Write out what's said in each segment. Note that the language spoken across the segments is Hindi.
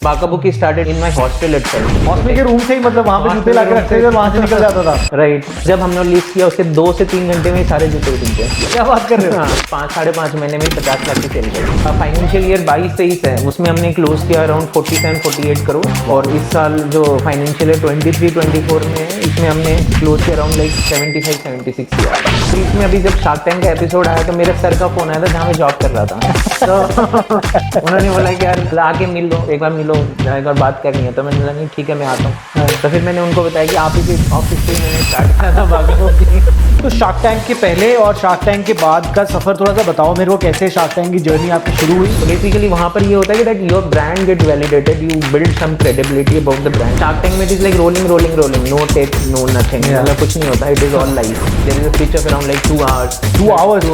Baka bookie started in my hostel itself. Hostel के रूम से ही मतलब वहाँ पे जूते लाके रखते थे और वहाँ से निकल जाता था। राइट, जब हमने लिस्ट किया उसके 2 से 3 घंटे में ही सारे जूते बिक गए। क्या बात कर रहे हो? 5-5.5 महीने में 50 लाख की सेल गई। फाइनेंशियल ईयर 22-23 है, उसमें हमने क्लोज किया अराउंड 47-48 करोड़। और इस साल जो फाइनेंशियल ईयर 23-24 में है, इसमें हमने क्लोज किया अराउंड लाइक 75-76 किया। तो इसमें अभी जब शार्क टैंक का एपिसोड आया तो मेरे सर का फोन आया था जहाँ मैं जॉब कर रहा था। तो उन्होंने बोला कि यार आके मिल लो, एक बार मिलो, एक बार बात करनी है। तो मैंने बोला नहीं ठीक है मैं आता हूँ। तो फिर मैंने उनको बताया कि आप ही के ऑफिस से मैंने स्टार्ट किया था बाका बुकी। तो शार्क टैंक के पहले और शार्क टैंक के बाद का सफर थोड़ा सा बताओ मेरे को, कैसे शार्क टैंक की जर्नी आपकी शुरू हुई? तो बेसिकली वहाँ पर ये होता है कि that your brand get validated, you build some credibility about the brand. Shark tank में it is like rolling, no take, no nothing, मतलब कुछ नहीं होता, it is all live. There is a pitch of around like 2 hours।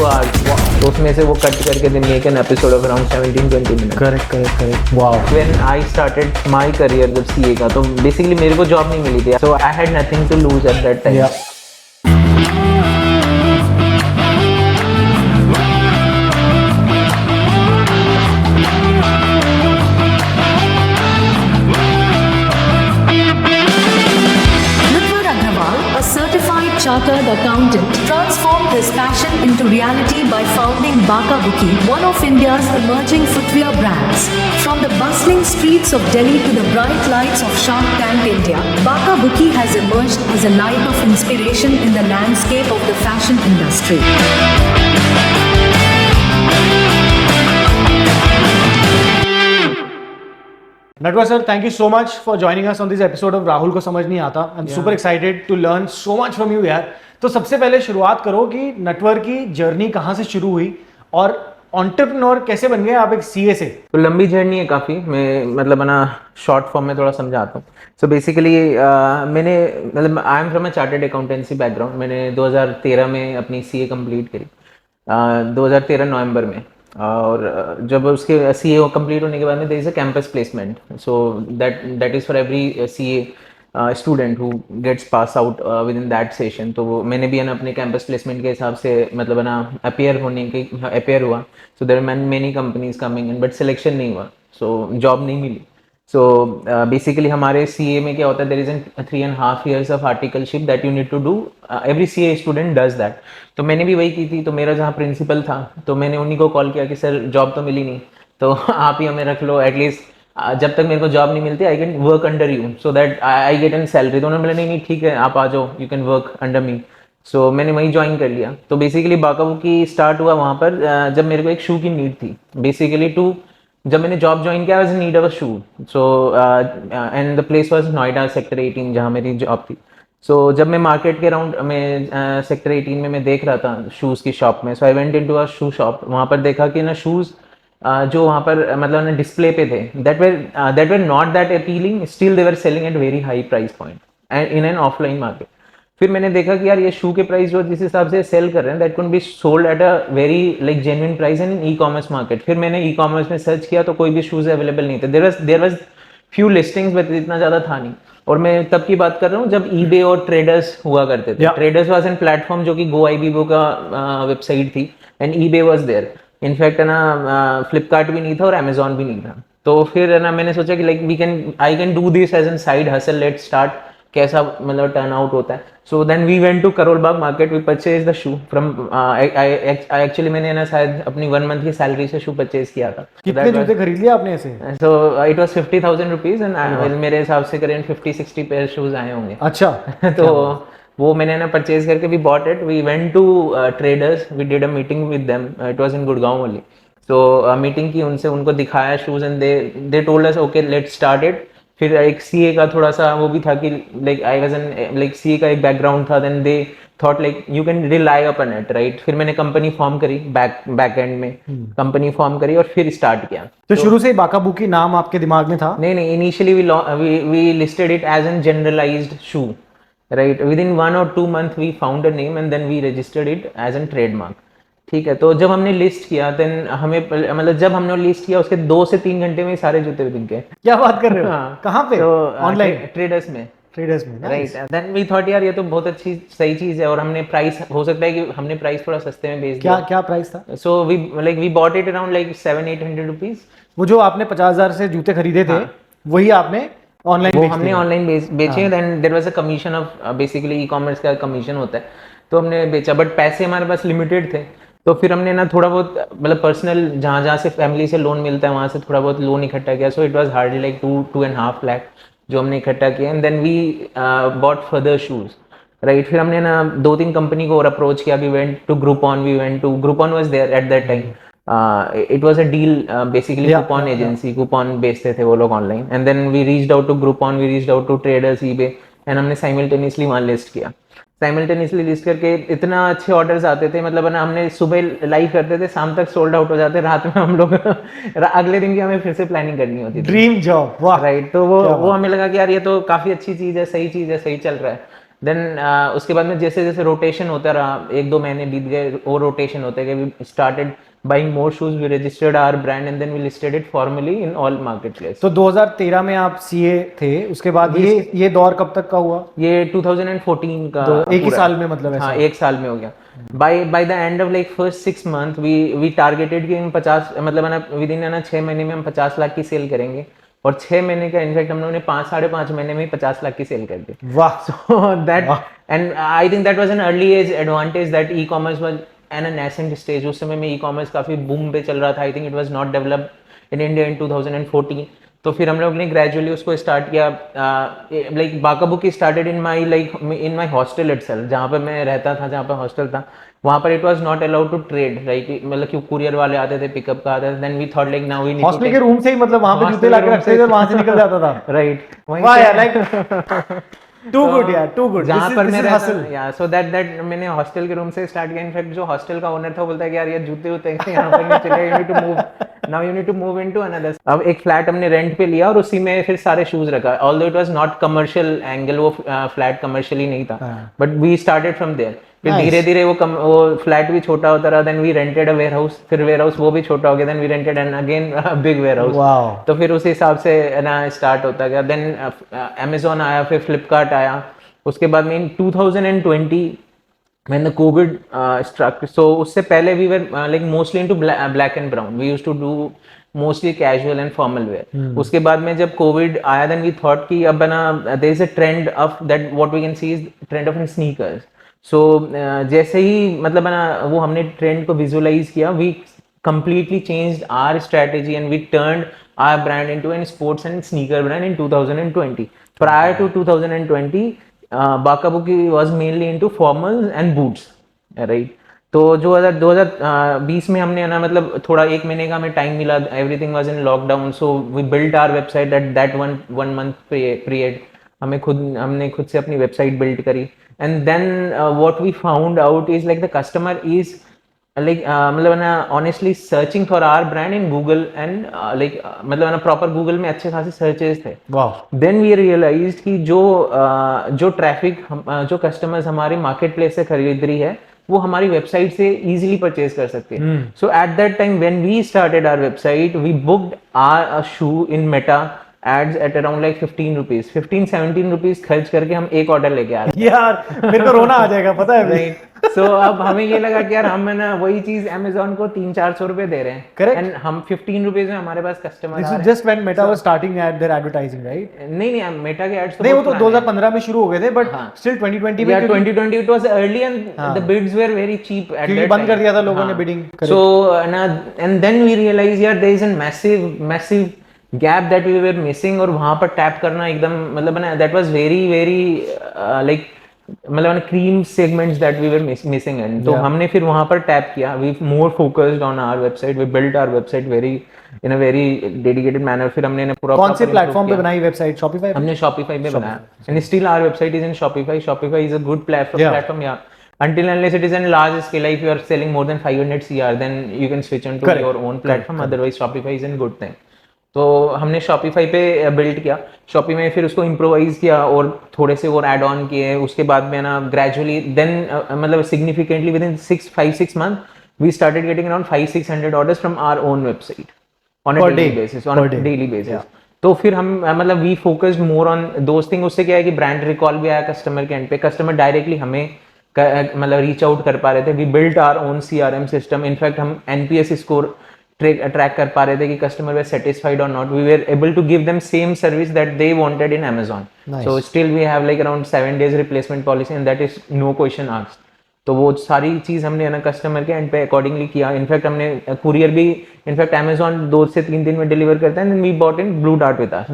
तो उसमें से वो कट करके they make an episode of around 17-20 minute. Correct. Wow. When I started my career जब सीए का, तो बेसिकली मेरे को जॉब नहीं मिली थी, so I had nothing to lose at that time. Chartered accountant, transformed his passion into reality by founding Baka Buki, one of India's emerging footwear brands. From the bustling streets of Delhi to the bright lights of Shark Tank India, Baka Buki has emerged as a light of inspiration in the landscape of the fashion industry. Natwar sir, thank you so much for joining us on this episode of Rahul को समझ नहीं आता। I'm super excited to learn so much from you यार। तो सबसे पहले शुरुआत करो कि नटवर की जर्नी कहाँ से शुरू हुई और एंटरप्रेन्योर कैसे बन गए आप एक सीए से? तो लंबी जर्नी है काफ़ी, मैं मतलब है ना शॉर्ट फॉर्म में थोड़ा समझाता हूँ। सो बेसिकली मैंने मतलब I am from a chartered accountancy background. मैंने 2013 में अपनी सीए कंप्लीट करी, 2013 नवंबर में। और जब उसके सीए कंप्लीट होने के बाद में there is a campus placement, so that is for every CA student who gets pass out within that session. तो वो मैंने भी है ना अपने कैंपस प्लेसमेंट के हिसाब से मतलब है ना अपेयर हुआ। So there are many companies coming in, but selection नहीं हुआ, सो जॉब नहीं मिली। सो बेसिकली हमारे सीए में क्या होता है, there is an 3.5 years of articleship that you need to do, every CA student does that. तो मैंने भी वही की थी। तो मेरा जहाँ प्रिंसिपल था तो मैंने उन्हीं को कॉल किया कि सर जॉब तो मिली नहीं, तो आप ही हमें रख लो एटलीस्ट, जब तक मेरे को जॉब नहीं मिलती I can work under you so that I get an salary. तो उन्होंने बोला नहीं ठीक है आप आ जाओ, you can work under me. So मैंने वहीं ज्वाइन कर लिया। तो बेसिकली बाका बुकी स्टार्ट हुआ वहाँ पर जब मेरे को एक शू की नीड थी बेसिकली जब मैंने जॉब ज्वाइन किया, I was in need of a shoe. So and the place was Noida sector 18 जहाँ मेरी जॉब थी। सो जब मैं मार्केट के राउंड में सेक्टर 18 में मैं देख रहा था शूज़ की शॉप में, so I went into a shoe shop. वहाँ पर देखा कि ना शूज़ जो वहाँ पर मतलब ना डिस्प्ले पे थे that were not that appealing, still they were selling at very high price point and in an offline market. फिर मैंने देखा कि यार ये शू के प्राइस जो जिस हिसाब से सेल कर रहे हैं that can be sold at a very like genuine price in e commerce market. फिर मैंने ई कॉमर्स में सर्च किया तो कोई भी शूज़ अवेलेबल नहीं थे। There was few listings but इतना ज़्यादा था नहीं। और मैं तब की बात कर रहा हूँ जब ईबे और ट्रेडर्स हुआ करते थे। ट्रेडर्स वाज एन प्लेटफॉर्म जो कि GoIbibo का वेबसाइट थी and eBay was there. In fact है ना फ्लिपकार्ट भी नहीं था और अमेजोन भी नहीं था। तो फिर है ना मैंने सोचा कि like I can do this as an side hustle, let start, कैसा मतलब टर्न आउट होता है। So then we went to Karol Bagh market, we purchase the shoe from actually मैंने ना शायद अपनी 1 month की सैलरी से शू परचेज किया था। कितने जूते खरीद लिए आपने ऐसे? सो इट वाज 50,000 रुपीज एंड मेरे हिसाब से करीब 50-60 पेयर शूज आए होंगे। अच्छा। तो वो मैंने ना परचेज करके we bought it, we went to traders, we did a meeting with them, it was in Gurgaon only. So meeting की उनसे, उनको दिखाया shoes and they told us okay let's start it. फिर एक सीए का थोड़ा सा वो भी था कि like I was an like CA का एक बैकग्राउंड था, then they thought like you can rely upon it, right. फिर मैंने कंपनी फॉर्म करी, बैक एंड में कंपनी फॉर्म करी और फिर स्टार्ट किया। तो शुरू से ही बाका बुकी नाम आपके दिमाग में था? नहीं, initially we listed it as an generalized shoe, right. Within 1 or 2 months we found a name and then we registered it as an trademark. ठीक है, तो जब हमने लिस्ट किया देन हमें मतलब जब हमने लिस्ट किया उसके 2 से 3 घंटे में सारे जूते बिक गए। क्या बात कर रहे हो? हाँ। कहाँ पे? तो ऑनलाइन? ट्रेडर्स में, राइट। देन वी थॉट यार ये तो बहुत अच्छी सही चीज है। और हमने प्राइस, हो सकता है कि हमने प्राइस थोड़ा सस्ते में बेच दिया। क्या प्राइस था? So we bought it around like 700-800 rupees. वो जो आपने 50,000 से जूते खरीदे थे, वही आपने ऑनलाइन वो हमने ऑनलाइन बेचे, then there was a commission of basically e commerce का कमीशन होता है, तो हमने बेचा, बट पैसे हमारे पास लिमिटेड थे, तो फिर हमने ना थोड़ा बहुत मतलब पर्सनल जहाँ जहाँ से फैमिली से लोन मिलता है वहाँ से थोड़ा बहुत लोन इकट्ठा किया, so it was hardly like 2.5 lakh जो हमने इकट्ठा किया, and then we bought further shoes, right. फिर हमने ना 2-3 कंपनी को और अप्रोच किया, we went to Groupon, Groupon was there at that time, it was a deal basically, coupon agency, coupon बेचते थे वो लोग online, and then we reached out to Groupon, we reached out to traders, eBay, and हमने साइमल्टेनियसली वहाँ लिस्ट किया। साइमल्टेनियसली लिस्ट करके इतना अच्छे ऑर्डर्स आते थे, मतलब ना हमने सुबह लाइव करते थे, शाम तक सोल्ड आउट हो जाते, रात में हम लोग अगले दिन की हमें फिर से प्लानिंग करनी होती थी। ड्रीम जॉब, वाह। राइट, तो वो हमें लगा कि यार ये तो काफ़ी अच्छी चीज़ है, सही चीज़ है, सही चल रहा है। देन उसके बाद में जैसे जैसे रोटेशन होता रहा, 1-2 महीने बीत गए, और रोटेशन होते गए, we started buying more shoes, we registered our brand, and then we listed it formally in all marketplace. तो 2013 में आप सीए थे, उसके बाद ये दौर कब तक का हुआ? ये 2014 का, तो एक ही साल में, मतलब ऐसा? हाँ, एक साल में हो गया। By the end of like first 6 month we targeted कि हम 50, मतलब ना विद इन ना 6 महीने में हम 50 लाख की सेल करेंगे, और 6 महीने का इनफैक्ट हम लोगों ने 5-5.5 महीने में 50 लाख की सेल कर दी। वाह। So that, and I think that was an early age advantage that e-commerce was at a nascent stage. उस समय में e-commerce काफी बूम पे चल रहा था। I think it was not developed in India in 2014. तो फिर हम लोग ने ग्रेजुअली उसको स्टार्ट किया, like Bacca bookie started in my hostel itself, जहाँ पे मैं रहता था, जहाँ पे हॉस्टल था, वहाँ पर it was not allowed to trade, right, मतलब कि कुरियर वाले आते थे, पिकअप का आते थे, then we thought like now we need hostel के रूम से ही, मतलब वहाँ पे जूते लाके रखते थे और वहाँ से निकल जाता था। राइट, वाह यार, लाइक टू गुड यार, टू गुड। जहाँ पर मैं रहता, या सो दैट मैंने हॉस्टल के रूम से स्टार्ट किया। इनफैक्ट जो हॉस्टल का ओनर था बोलता है कि यार ये जूते उते यहाँ पर नहीं चले, you need to move, now you need to move into another. अब एक फ्लैट हमने रेंट पे लिया और उसी में फिर सारे शूज रखा, although it was not commercial angle, वो फ्लैट कमर्शियली नहीं था, but we started from there. फिर धीरे धीरे वो फ्लैट भी छोटा होता रहा, then we rented a warehouse, फिर वेयर हाउस वो भी छोटा हो गया, then we rented and again big warehouse. तो फिर उस हिसाब से ना स्टार्ट होता गया। देन अमेजोन आया, फिर फ्लिपकार्ट आया, उसके बाद में इन 2020 when the COVID struck, so उससे पहले we were like mostly into black and brown, we used to do mostly casual and formal wear। उसके बाद में जब COVID आया, then we thought कि अब ना there is a trend of that, what we can see is trend of sneakers। so जैसे ही मतलब ना वो हमने ट्रेंड को विजुअलाइज किया, we completely changed our strategy and we turned our brand into a sports and sneaker brand in 2020। prior to 2020 Bacca Bucci was mainly into formals and boots, right। तो जो 2020 में हमने ना मतलब थोड़ा 1 महीने का हमें टाइम मिला, everything was in lockdown, so we built our website at that one month period। हमने खुद से अपनी वेबसाइट बिल्ड करी, and then what we found out is like the customer is like मतलब ना honestly searching for our brand in Google and like मतलब ना proper Google में अच्छे खासे searches थे। Then we realized कि जो ट्रैफिक जो कस्टमर्स हमारे मार्केट प्लेस से खरीद रही है वो हमारी वेबसाइट से इजीली परचेज कर सकते हैं। So at that time when we started our website, we booked our shoe in Meta ads at around like 15 rupees, 15-17 rupees खर्च करके हम एक ऑर्डर लेके आ रहे हैं। यार मेरे को रोना आ जाएगा, पता है भाई। सो अब हमें ये लगा कि यार हम ना वही चीज अमेजोन को 300-400 रुपए दे रहे हैं, करेक्ट, एंड हम 15 रुपीज में हमारे पास customer this is just when Meta was starting at their advertising, right? नहीं मेटा के एड्स नहीं, वो तो 2015 में शुरू हो गए थे, बट स्टिल 2020 में, 2020 it was early and the bids were very cheap at that time, बंद कर दिया था लोगों ने bidding. So and then we realise यार there is an massive gap that we were missing, और वहां पर टैप करना एकदम मतलब ना दैट वाज वेरी लाइक मतलब cream segments that we were missing, and तो हमने फिर वहां पर टैप किया। We more focused on our website, we built our website in a very dedicated manner. फिर हमने पूरा कौन से प्लेटफॉर्म पे बनाई वेबसाइट? शॉपिफाई? हमने शॉपिफाई पे बनाया, and still our website is in Shopify. Shopify is a good platform, या until unless it is in large scale, if you are selling more than 500 CR, then you can switch on to your own platform, otherwise Shopify is a good thing। तो हमने शॉपिफाई पे बिल्ड किया, शॉपी में फिर उसको इम्प्रोवाइज किया और थोड़े से और ऐड ऑन किए। उसके बाद में ना ग्रेजुअली देन मतलब significantly within 5-6 month we started getting around 500-600 orders from our own website on a daily basis. तो फिर हम मतलब we focused more on those thing. उससे क्या है कि ब्रांड रिकॉल भी आया कस्टमर के एंड पे, कस्टमर डायरेक्टली हमें मतलब रीच आउट कर पा रहे थे। We built our own CRM system, in fact हम NPS स्कोर ट्रैक कर पा रहे थे कि कस्टमर वर सेटिस्फाइड और not, we were able to give them same service that they wanted इन Amazon. Nice. So still we have like around 7 days replacement policy and that is no question asked. तो वो सारी चीज़ हमने ना कस्टमर के एंड पे अकॉर्डिंगली किया. इनफैक्ट हमने कुरियर भी इनफैक्ट Amazon 2 से 3 दिन में डिलीवर करता है. We bought in Blue Dart with us.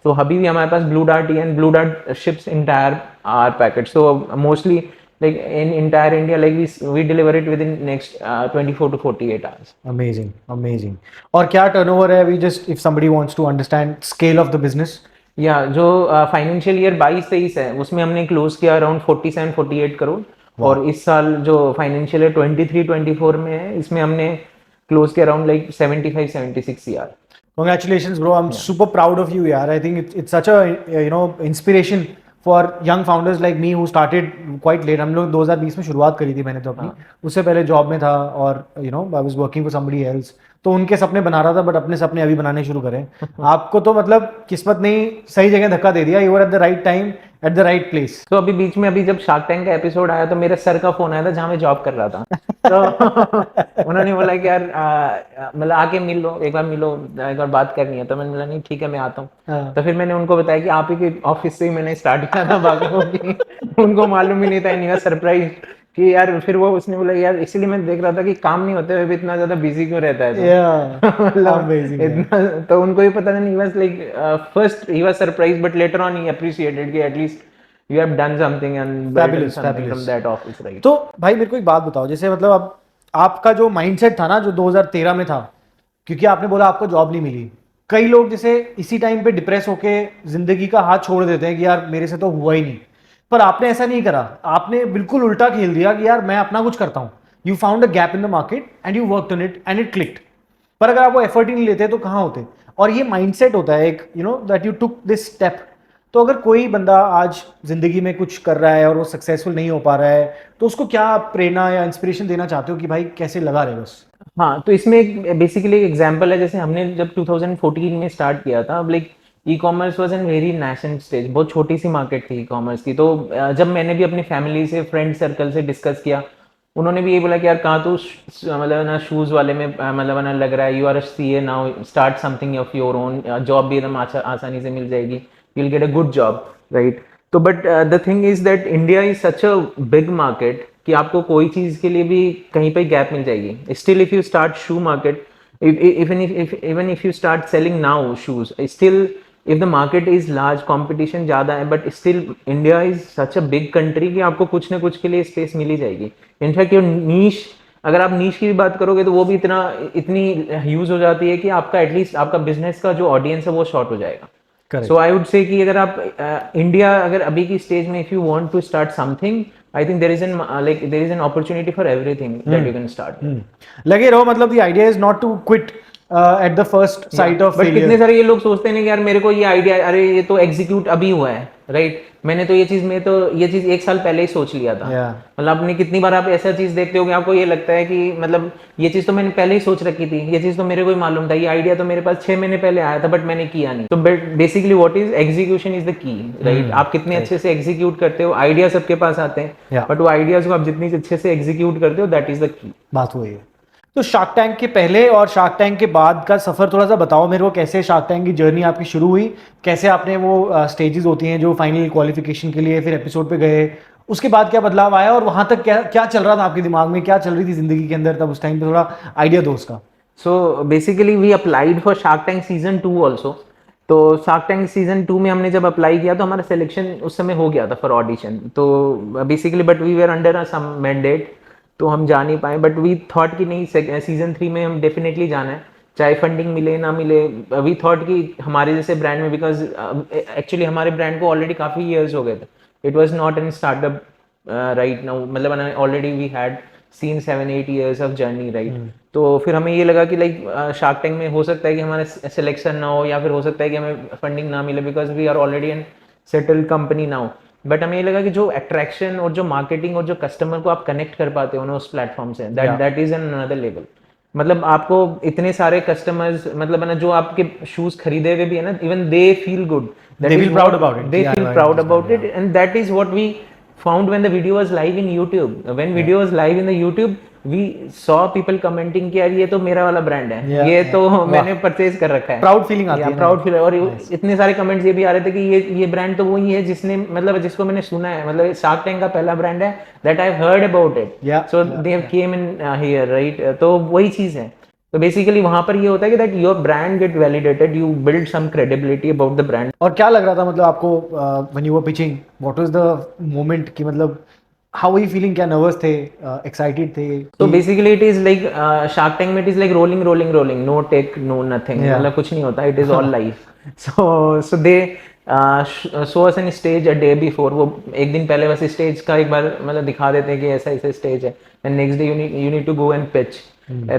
तो अभी भी हमारे पास Blue Dart and Blue Dart ships entire our packet. So mostly like in entire India, like we deliver it within next 24 to 48 hours. Amazing. और क्या turnover है? We just if somebody wants to understand scale of the business. या जो फाइनेंशियल ईयर 22-23 है उसमें हमने क्लोज किया अराउंड 47-48 करोड़. और इस साल जो फाइनेंशियल ईयर 23-24 में है इसमें हमने क्लोज किया around like 75-76 CR. Congratulations, bro. I'm super proud of you, yaar. I think it's such a inspiration for young founders like me who started quite late. हम लोग 2020 में शुरुआत करी थी मैंने तो अपनी. उससे पहले जॉब में था और I was working for somebody else. तो उनके सपने बना रहा था बट अपने सपने अभी बनाने शुरू करें. आपको तो मतलब किस्मत ने सही जगह धक्का दे दिया. You were at the right time at the right place. तो अभी बीच में अभी जब शार्क टैंक का एपिसोड आया तो मेरे सर का फोन आया था जहाँ मैं जॉब कर रहा था. तो उन्होंने बोला कि यार मतलब आके मिल लो, एक बार मिलो, एक बार बात करनी है. तो मैंने बोला नहीं ठीक है मैं आता हूँ. तो फिर मैंने उनको बताया कि आप ही के ऑफिस से ही मैंने स्टार्ट किया था बाकी उनको मालूम ही नहीं था. नहीं सरप्राइज कि यार फिर वो उसने बोला यार इसीलिए मैं देख रहा था कि काम नहीं होते हुए भी इतना ज्यादा बिजी क्यों रहता है. इतना तो उनको ही पता नहीं. बस लाइक फर्स्ट ही was surprise but later on ही अप्रिशिएटेड कि at least you have done something and Fabulous. From that office, right. तो भाई मेरे को एक बात बताओ, जैसे मतलब अब आपका जो माइंडसेट था ना जो 2013 में था, क्योंकि आपने बोला आपको जॉब नहीं मिली. कई लोग जैसे इसी टाइम पे डिप्रेस होके जिंदगी का हाथ छोड़ देते हैं कि यार मेरे से तो हुआ ही नहीं. पर आपने ऐसा नहीं करा. आपने बिल्कुल उल्टा खेल दिया कि यार मैं अपना कुछ करता हूं. You found a gap in the market and you worked on it and it clicked. पर अगर आप वो एफर्ट ही नहीं लेते तो कहां होते. और ये माइंडसेट होता है एक that you took this step. तो अगर कोई बंदा आज जिंदगी में कुछ कर रहा है और वो सक्सेसफुल नहीं हो पा रहा है तो उसको क्या प्रेरणा या इंस्पिरेशन देना चाहते हो कि भाई कैसे लगा रहे बस. हाँ, तो इसमें एक बेसिकली एक एग्जांपल है. जैसे हमने जब 2014 में स्टार्ट किया था, अब like e commerce was an very nascent stage. बहुत छोटी सी मार्केट थी ई कॉमर्स की. तो जब मैंने भी अपनी फैमिली से, फ्रेंड सर्कल से डिस्कस किया, उन्होंने भी ये बोला कि यार कहाँ तो मतलब ना शूज़ वाले में मतलब ना लग रहा है, you are a CA now, start something of your own. Job भी एकदम आसानी से मिल जाएगी, you will get a good job, right. तो but the thing is that India is such a big market कि आपको कोई चीज़ के लिए भी कहीं पे गैप मिल जाएगी. Still if you start shoe market, even if you start selling now shoes, still if the market is large, competition ज़्यादा है, but still India is such a big country कि आपको कुछ ना कुछ के लिए स्पेस मिल ही जाएगी. इनफैक्ट योर नीश, अगर आप नीश की भी बात करोगे तो वो भी इतनी यूज हो जाती है कि आपका एटलीस्ट आपका बिजनेस का जो ऑडियंस है वो शॉर्ट हो जाएगा. सो आई वुड से कि अगर आप इंडिया अगर अभी की स्टेज में if you want to start something, I think there is an opportunity for everything that you can start. लगे रहो, मतलब the idea is not to quit at the first sight of failure. कितने सारे ये लोग सोचते हैं कि यार मेरे को ये आइडिया, अरे ये तो एग्जीक्यूट अभी हुआ है, राइट. मैंने तो ये चीज 1 साल पहले ही सोच लिया था. मतलब आपने कितनी बार आप ऐसा चीज देखते हो कि आपको ये लगता है कि मतलब ये चीज तो मैंने पहले ही सोच रखी थी, ये चीज तो मेरे को ही मालूम था, ये आइडिया तो मेरे पास 6 महीने पहले आया था बट मैंने किया नहीं. तो basically what is execution is the key, right. आप कितने अच्छे से एग्जीक्यूट करते हो. आइडिया सबके पास आते हैं बट वो आइडियाज को आप जितनी अच्छे से एग्जीक्यूट करते हो, दैट इज द की. बात वही है. तो शार्क टैंक के पहले और शार्क टैंक के बाद का सफर थोड़ा सा बताओ मेरे को. कैसे शार्क टैंक की जर्नी आपकी शुरू हुई, कैसे आपने वो स्टेजेस होती हैं जो फाइनल क्वालिफिकेशन के लिए फिर एपिसोड पे गए, उसके बाद क्या बदलाव आया और वहां तक क्या चल रहा था आपके दिमाग में, क्या चल रही थी जिंदगी के अंदर तब उस टाइम पे, थोड़ा आइडिया दो उसका. So basically we applied for Shark Tank season 2 also. तो शार्क टैंक सीजन 2 में हमने जब अप्लाई किया तो हमारा सिलेक्शन उस समय हो गया था फॉर ऑडिशन. तो basically but we were under some mandate, तो हम जा नहीं पाए. बट वी थॉट कि नहीं, सीजन 3 में हम डेफिनेटली जाना है, चाहे फंडिंग मिले ना मिले. वी थॉट कि हमारे जैसे ब्रांड में, बिकॉज एक्चुअली हमारे ब्रांड को ऑलरेडी काफ़ी ईयर्स हो गए थे. It was not an startup right now, मतलब already we had seen 7-8 years of journey, right. तो फिर हमें ये लगा कि लाइक शार्क टैंक में हो सकता है कि हमारा सिलेक्शन ना हो, या फिर हो सकता है कि हमें फंडिंग ना मिले, because we are already an settled company now. But हमें ये लगा कि जो अट्रैक्शन और जो मार्केटिंग और जो कस्टमर को आप कनेक्ट कर पाते हो ना उस प्लेटफॉर्म से, that is an another level. मतलब आपको इतने सारे कस्टमर्स, मतलब ना जो आपके शूज खरीदे हुए भी है ना, even they feel good, they feel proud about it. They feel proud about it, and that is what we found when the video was live in YouTube. When video was live in the YouTube, we saw people commenting कि यार ये तो मेरा वाला ब्रांड है, Yeah, ये yeah. तो मैंने परचेज कर रखा है। प्राउड फीलिंग आती है, प्राउड फील। और इतने सारे कमेंट्स ये भी आ रहे थे कि ये ब्रांड तो वही है जिसने मतलब जिसको मैंने सुना है, मतलब शार्क टैंक का पहला ब्रांड है that I heard about it, Yeah, so they have came in here, right. तो वही चीज है। तो बेसिकली वहां पर ये होता है कि that your brand get validated, you build some credibility about the brand. और क्या लग रहा था मतलब आपको when you were pitching, what was the moment कि मतलब हाउ वर यू फीलिंग, क्या नर्वस थे, एक्साइटेड थे? So basically it is like Shark Tank में it is like rolling, no take, no nothing, Yeah. मतलब कुछ नहीं होता, it is all live. So they show us on stage a day before, वो एक दिन पहले बस stage का एक बार मतलब दिखा देते हैं कि ऐसा ऐसा stage है, and next day you need to go and pitch,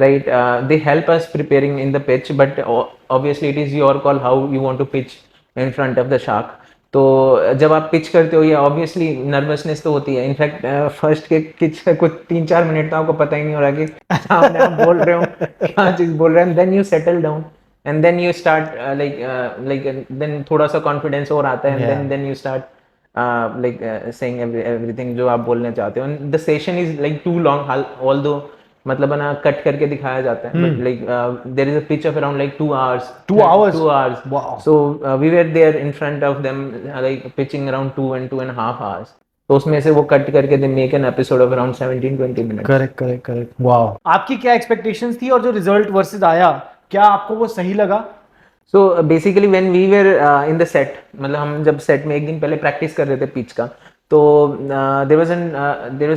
right? They help us preparing in the pitch, but obviously it is your call how you want to pitch in front of the shark. तो जब आप पिच करते हो, या ऑब्वियसली नर्वसनेस तो होती है। इनफैक्ट फर्स्ट के कुछ 3-4 मिनट तो आपको पता ही नहीं हो रहा कि सामने आप बोल रहे हो क्या चीज बोल रहे हैं, then you settle down and then you start like then थोड़ा सा कॉन्फिडेंस और आता है, and then you start like saying everything जो आप बोलना चाहते हो। The session is like too long, although मतलब ना कट करके दिखाया जाता है, but like there is a pitch of around like 2 hours. 2 hours? 2 hours. Wow. So we were there in front of them like pitching around 2.5 hours. तो उसमें से वो कट करके they make an episode of around 17-20 minutes. Correct. Wow, आपकी क्या एक्सपेक्टेशंस थी और जो रिजल्ट वर्सेस आया, क्या आपको वो सही लगा? So basically when we were in the set, मतलब हम जब सेट में एक दिन पहले प्रैक्टिस कर रहे थे पिच का, तो there was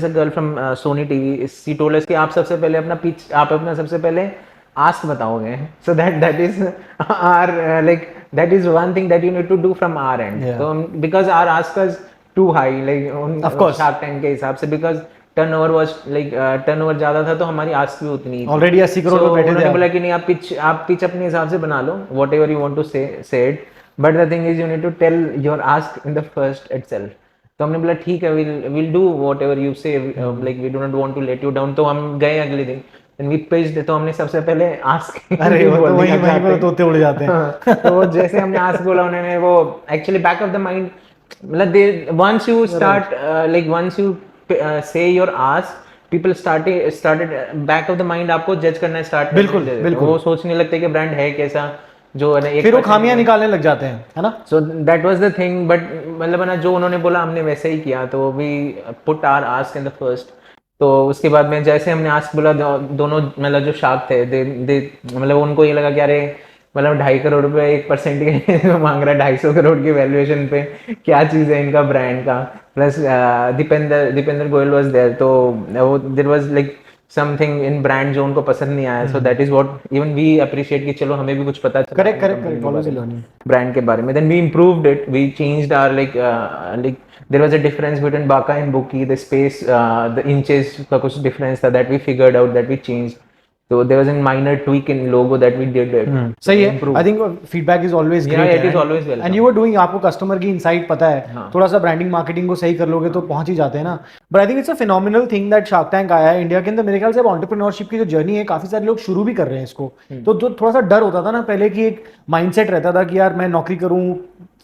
a girl from Sony TV. She told us कि आप सबसे पहले अपना पिच, आप अपना सबसे पहले आस्क बताओगे, so that is our like that is one thing that you need to do from our end. Yeah. So because our ask was too high, like on Of course. Shark Tank के हिसाब से, because turnover was like turnover ज्यादा था, तो हमारी आस्क भी उतनी ही थी। ऑलरेडी 80 करोड़ So, में बैठे उन्होंने थे बोला कि नहीं, आप पिच अपने हिसाब से बना लो, whatever you want to say it, but the thing is you need to tell your ask in the first itself. तो हमने बोला ठीक है, will do whatever you say, like we do not want to let you down. तो हम गए अगले दिन, एंड वी पिच्ड, तो हमने सबसे पहले आस्क अरे वो तो वहीं पे तोते उड़ जाते हैं। तो जैसे हमने आस्क बोला, उन्होंने वो actually back of the mind, मतलब they once you start like once you say your ask, people started back of the mind आपको जज करना स्टार्ट, बिल्कुल। वो सोचने लगते कि ब्रांड है कैसा, जो है ना, फिर वो खामियां निकालने लग जाते हैं, है ना? सो that was the thing, but मतलब ना जो उन्होंने बोला हमने वैसे ही किया। तो we put our ask in the first. तो उसके बाद में जैसे हमने आस्क बोला, दोनों मतलब जो शार्क थे, दे मतलब उनको ये लगा कि अरे मतलब 2.5 करोड़ रुपए 1% के मांग रहा है, 250 करोड़ की वैल्यूएशन पे, क्या चीज है इनका ब्रांड का। Plus Deepinder Goyal was there, तो there was like something in brand जो उनको पसंद नहीं आया। So that is what even we appreciate कि चलो हमें भी कुछ पता चला करेक्ट ऑलवेज लर्निंग ब्रांड के बारे में। Then we improved it, we changed our like there was a difference between Bacca and Bucci, the space, the inches का कुछ डिफरेंस था, that we figured out, that we changed. So there was a minor tweak in logo that we did. सही है। I think feedback is always great. Yeah, it is always welcome. And you were doing, आपको कस्टमर की इनसाइट पता है, थोड़ा सा ब्रांडिंग मार्केटिंग को सही कर लोगे तो पहुंच ही जाते हैं ना। But I think it's a phenomenal thing that shark tank आया है इंडिया के अंदर। मेरे ख्याल से अब एंटरप्रेन्योरशिप की जो जर्नी है, काफी सारे लोग शुरू भी कर रहे हैं इसको। तो जो थोड़ा सा डर होता था ना पहले, कि एक माइंडसेट रहता था कि यार मैं नौकरी करूं,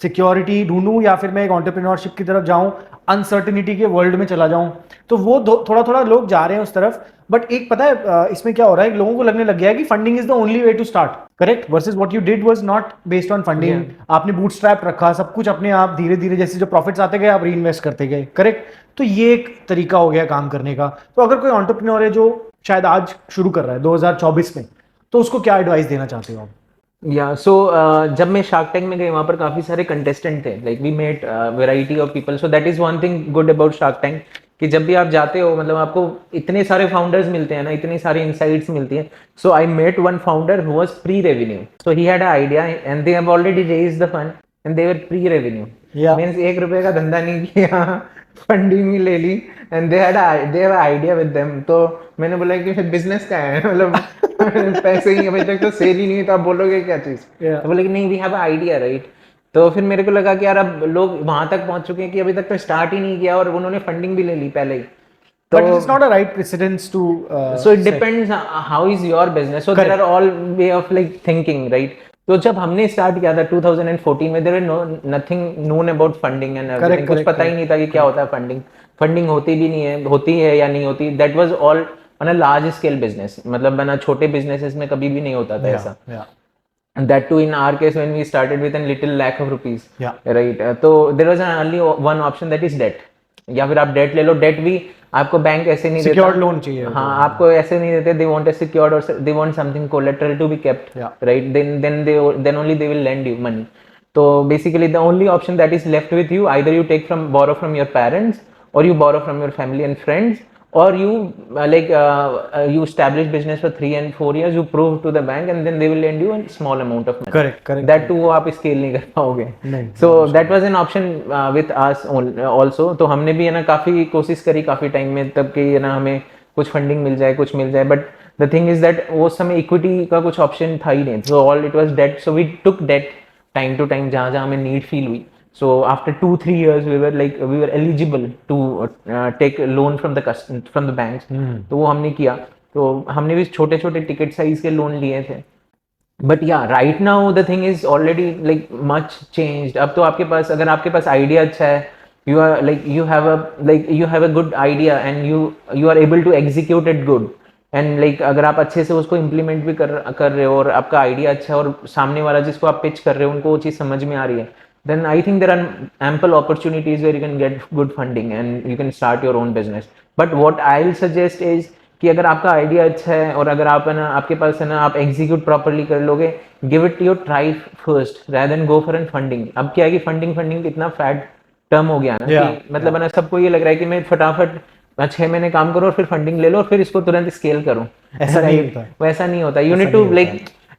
सिक्योरिटी ढूंढूं, या फिर मैं एक एंटरप्रेन्योरशिप की तरफ जाऊं, अनसर्टिनिटी के वर्ल्ड में चला जाऊं। तो वो थोड़ा लोग जा रहे हैं उस तरफ। बट एक पता है इसमें क्या हो रहा है, लोगों को लगने लग गया है कि funding is the only way to start, correct? Versus what you did was not based on funding. आपने बूटस्ट्रैप रखा, सब कुछ अपने आप धीरे धीरे जैसे जो प्रॉफिट्स आते गए आप रीइन्वेस्ट करते गए, करेक्ट? तो ये एक तरीका हो गया काम करने का। तो अगर कोई एंटरप्रेन्योर है जो शायद आज शुरू कर रहा है 2024 में, तो उसको क्या एडवाइस देना चाहते हो आप? या सो जब मैं शार्क टैंक में गई, वहाँ पर काफी सारे कंटेस्टेंट थे, like we met variety of people. So that is one thing good about Shark Tank, कि जब भी आप जाते हो, मतलब आपको इतने सारे फाउंडर्स मिलते हैं ना, इतनी सारी इनसाइट्स मिलती हैं। So I met one founder who was pre revenue, so he had a idea and they have already raised the fund and they were pre revenue, means 1 रुपए का धंधा नहीं किया, फंडिंग ही ले ली, and they have idea with them. तो मैंने बोला कि फिर बिजनेस क्या है, मतलब पैसे ही अभी तक तो सेल ही नहीं, तो आप बोलोगे क्या चीज? तो बोले कि नहीं, वी हैव आइडिया, राइट? तो फिर मेरे को लगा कि यार अब लोग वहां तक पहुंच चुके हैं कि अभी तक तो स्टार्ट ही नहीं किया, और उन्होंने फंडिंग भी ले ली पहले ही। But it's not a right precedence to so it depends how is your business, so there are all way of like thinking, right? तो जब हमने स्टार्ट किया था 2014 में, there was nothing known about funding and everything, कुछ पता ही नहीं था कि क्या होता है फंडिंग होती भी नहीं है, होती है या नहीं होती, that was all on a large scale business. मतलब बना छोटे businesses में कभी भी नहीं होता था ऐसा. Yeah. And that too in our case when we started with a little lakh of rupees. Yeah. Right. तो there was only one option, that is debt. या फिर आप debt ले लो. Debt भी आपको बैंक ऐसे नहीं देता. Secured loan चाहिए. हाँ, आपको ऐसे नहीं देते. They want a secured or they want something collateral to be kept. Yeah. Right. Then only they will lend you money. So basically the only option that is left with you, either you borrow from your parents, or you borrow from your family and friends, or you you establish business for 3 and 4 years, you prove to the bank, and then they will lend you a small amount of money. Correct. That too आप scale नहीं कर पाओगे. नहीं. So that was an option with us also. तो हमने भी है ना काफी कोशिश करी काफी टाइम में, तब कि है ना हमें कुछ फंडिंग मिल जाए, कुछ मिल जाए. But the thing is that वो समय इक्विटी का कुछ ऑप्शन था ही नहीं. So all it was debt. So we took debt time to time जहाँ जहाँ हमें नीड फील हुई. So after 2-3 years we were eligible to take a loan from the banks. तो वो हमने किया. तो हमने भी छोटे छोटे टिकट साइज के लोन लिए थे. But yeah, right now the thing is already like much changed. अब तो आपके पास, अगर आपके पास आइडिया अच्छा है, you have a good idea and you are able to execute it good. And अगर आप अच्छे से उसको इम्प्लीमेंट भी कर रहे हो और आपका आइडिया अच्छा है और सामने वाला जिसको आप पिच कर रहे हो उनको वो चीज़ समझ में आ रही है, then I think there are ample opportunities where you can get good funding and you can start your own business. But what I'll suggest is कि अगर आपका आइडिया अच्छा है और अगर आप है ना आपके पास है ना आप एग्जीक्यूट प्रॉपरली कर लोगे, give it your try first rather than go for an funding. अब क्या है कि फंडिंग इतना फैट टर्म हो गया ना कि मतलब है ना सबको ये लग रहा है कि मैं फटाफट 6 महीने काम करो और फिर फंडिंग ले लो और फिर इसको तुरंत स्केल करो. ऐसा नहीं होता. वैसा नहीं होता. यू नीड टू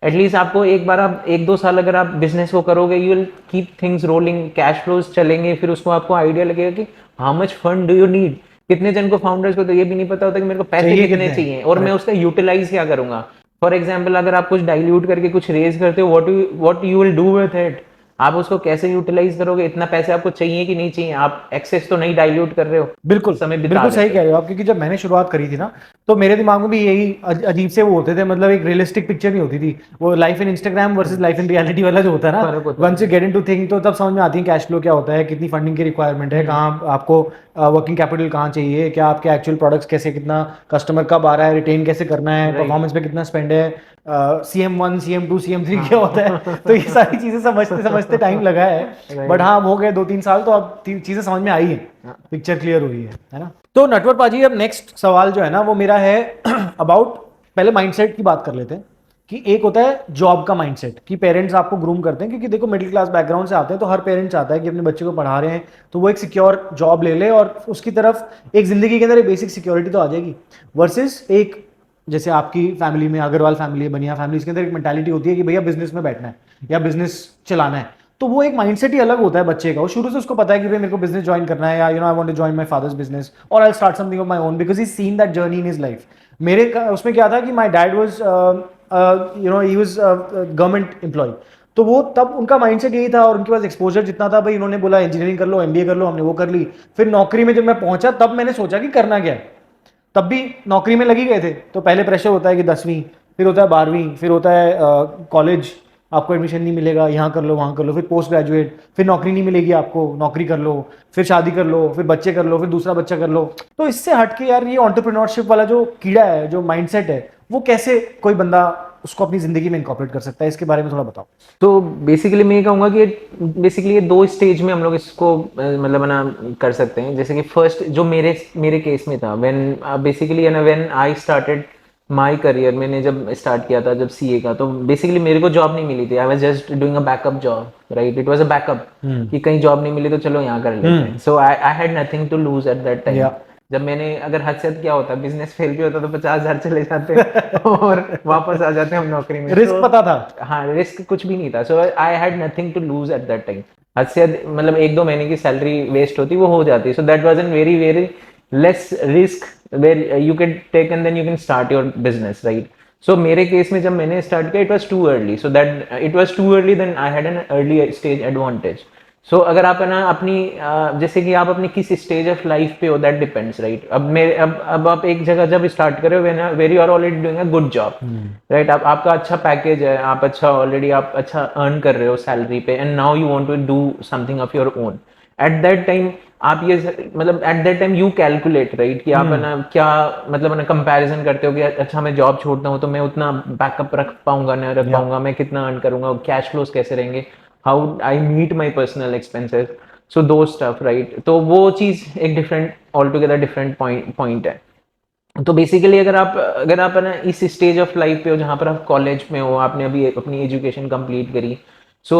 एटलीस्ट आपको एक बार आप 1-2 साल अगर आप बिजनेस को करोगे, you will keep things rolling, cash flows चलेंगे, फिर उसको आपको आइडिया लगेगा कि how much fund do you need. कितने जन को फाउंडर्स को तो ये भी नहीं पता होता कि मेरे को पैसे कितने चाहिए और मैं उसका यूटिलाइज क्या करूंगा. फॉर एग्जाम्पल अगर आप कुछ डाइल्यूट करके कुछ रेज करते हो, what you will do with it, आप उसको कैसे यूटिलाइज करोगे, इतना पैसे आपको चाहिए कि नहीं चाहिए, आप एक्सेस तो नहीं डाइल्यूट कर रहे हो. बिल्कुल सही कह रहे हो आप. क्योंकि जब मैंने शुरुआत करी थी ना तो मेरे दिमाग में भी यही अजीब से वो होते थे. मतलब एक रियलिस्टिक पिक्चर नहीं होती थी. वो life in Instagram versus life in reality वाला जो होता है ना, once you get into think तो तब समझ में आती है कैश फ्लो क्या होता है, कितनी फंडिंग की रिक्वायरमेंट है, कहाँ आपको वर्किंग कैपिटल कहाँ चाहिए, क्या आपके एक्चुअल प्रोडक्ट्स कैसे, कितना कस्टमर कब आ रहा है, रिटेन कैसे करना है, परफॉर्मेंस पे कितना स्पेंड है, CM1 CM2 CM3 क्या होता है. तो ये सारी चीजें समझते टाइम लगा है. बट हाँ हो गए 2-3 साल तो अब चीजें समझ में आई है, पिक्चर क्लियर हुई है ना. तो नटवर पाजी अब नेक्स्ट सवाल जो है ना वो मेरा है अबाउट, पहले माइंडसेट की बात कर लेते हैं कि एक होता है जॉब का माइंडसेट कि पेरेंट्स आपको ग्रूम करते हैं, क्योंकि देखो मिडिल क्लास बैकग्राउंड से आते हैं तो हर पेरेंट चाहता है कि अपने बच्चे को पढ़ा रहे हैं तो वो एक सिक्योर जॉब ले ले और उसकी तरफ एक जिंदगी के अंदर एक बेसिक सिक्योरिटी तो आ जाएगी. वर्सेस एक जैसे आपकी फैमिली में अग्रवाल फैमिली है, बनिया फैमिली, इसके अंदर एक मेंटालिटी होती है कि भैया बिजनेस में बैठना है या बिजनेस चलाना है. तो वो एक माइंडसेट ही अलग होता है बच्चे का. वो शुरू से उसको पता है कि भाई मेरे को बिजनेस ज्वाइन करना है या I want to join my father's business और I start something of my own because he seen that journey in his life. मेरे उसमें क्या था कि my dad was he was government employ. तो वो तब उनका माइंडसेट यही था और उनके पास एक्सपोजर जितना था भाई उन्होंने बोला इंजीनियरिंग कर लो, MBA कर लो, हमने वो कर ली. फिर नौकरी में जब मैं पहुंचा तब मैंने सोचा कि करना क्या है. तब भी नौकरी में लगी गए थे तो पहले प्रेशर होता है कि 10वीं, फिर होता है 12वीं, फिर होता है कॉलेज, आपको एडमिशन नहीं मिलेगा, यहाँ कर लो वहाँ कर लो, फिर पोस्ट ग्रेजुएट, फिर नौकरी नहीं मिलेगी आपको, नौकरी कर लो, फिर शादी कर लो, फिर बच्चे कर लो, फिर दूसरा बच्चा कर लो. तो इससे हटके यार ये एंटरप्रेन्योरशिप वाला जो कीड़ा है, जो माइंडसेट है, वो कैसे कोई बंदा उसको अपनी जिंदगी में इंकॉर्पोरेट कर सकता है, इसके बारे में थोड़ा बताओ. तो बेसिकली मैं ये कहूँगा कि बेसिकली ये 2 स्टेज में हम लोग इसको मतलब ना कर सकते हैं. जैसे कि फर्स्ट जो मेरे केस में था, when I started my career, मैंने जब स्टार्ट किया था जब CA का, तो बेसिकली मेरे को जॉब नहीं मिली थी. आई was just doing a backup job, right. It was a backup कि कहीं जॉब नहीं मिली तो चलो यहाँ कर लेते हैं. So I had nothing to lose at that time. जब मैंने अगर हद से क्या होता बिजनेस फेल भी होता तो 50,000 चले जाते और वापस आ जाते हम नौकरी में. रिस्क पता था. हाँ, रिस्क कुछ भी नहीं था. So I had nothing to lose at that time. हद से मतलब 1-2 महीने की सैलरी वेस्ट होती वो हो जाती. So that was an very very less risk where you can take and then you can start your business, right. So मेरे केस में जब मैंने स्टार्ट किया it was too early. So that it was too early, then I had an early stage advantage. So अगर आप है ना अपनी जैसे कि आप अपनी किस स्टेज ऑफ लाइफ पे हो, दैट डिपेंड्स, राइट. अब आप एक जगह जब स्टार्ट कर रहे हो where you are already doing a good job, right. आपका अच्छा पैकेज है, आप अच्छा अर्न कर रहे हो सैलरी पे, and now you want to do something of your own. At that time आप ये मतलब at that time you calculate right कि आप है ना क्या मतलब है ना कंपैरिजन करते हो कि अच्छा मैं जॉब छोड़ता हूँ तो मैं उतना बैकअप रख पाऊंगा ना रख पाऊंगा, मैं कितना अर्न करूंगा, कैश फ्लोज कैसे रहेंगे, how I meet my personal expenses, so two stuff right. तो वो चीज़ एक different altogether different point है। तो बेसिकली अगर आप है ना इस स्टेज ऑफ लाइफ पे हो जहाँ पर आप कॉलेज में हो, आपने अभी अपनी एजुकेशन कंप्लीट करी, सो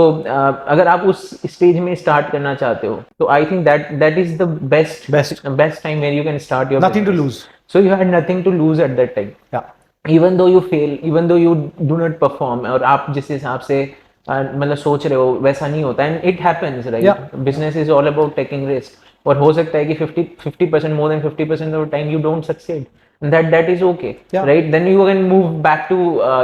अगर आप उस स्टेज में स्टार्ट करना चाहते हो तो I think that is the best time where you can start your Nothing to lose. So you had nothing to lose at that time, Yeah. Even though you fail, even though you do not perform, और आप जिस हिसाब से मतलब सोच रहे हो वैसा नहीं होता, and it happens right. Business is all about taking risk, और हो सकता है कि 50% more than 50% of time you don't succeed, that is okay. Yeah. Right, then you can move back to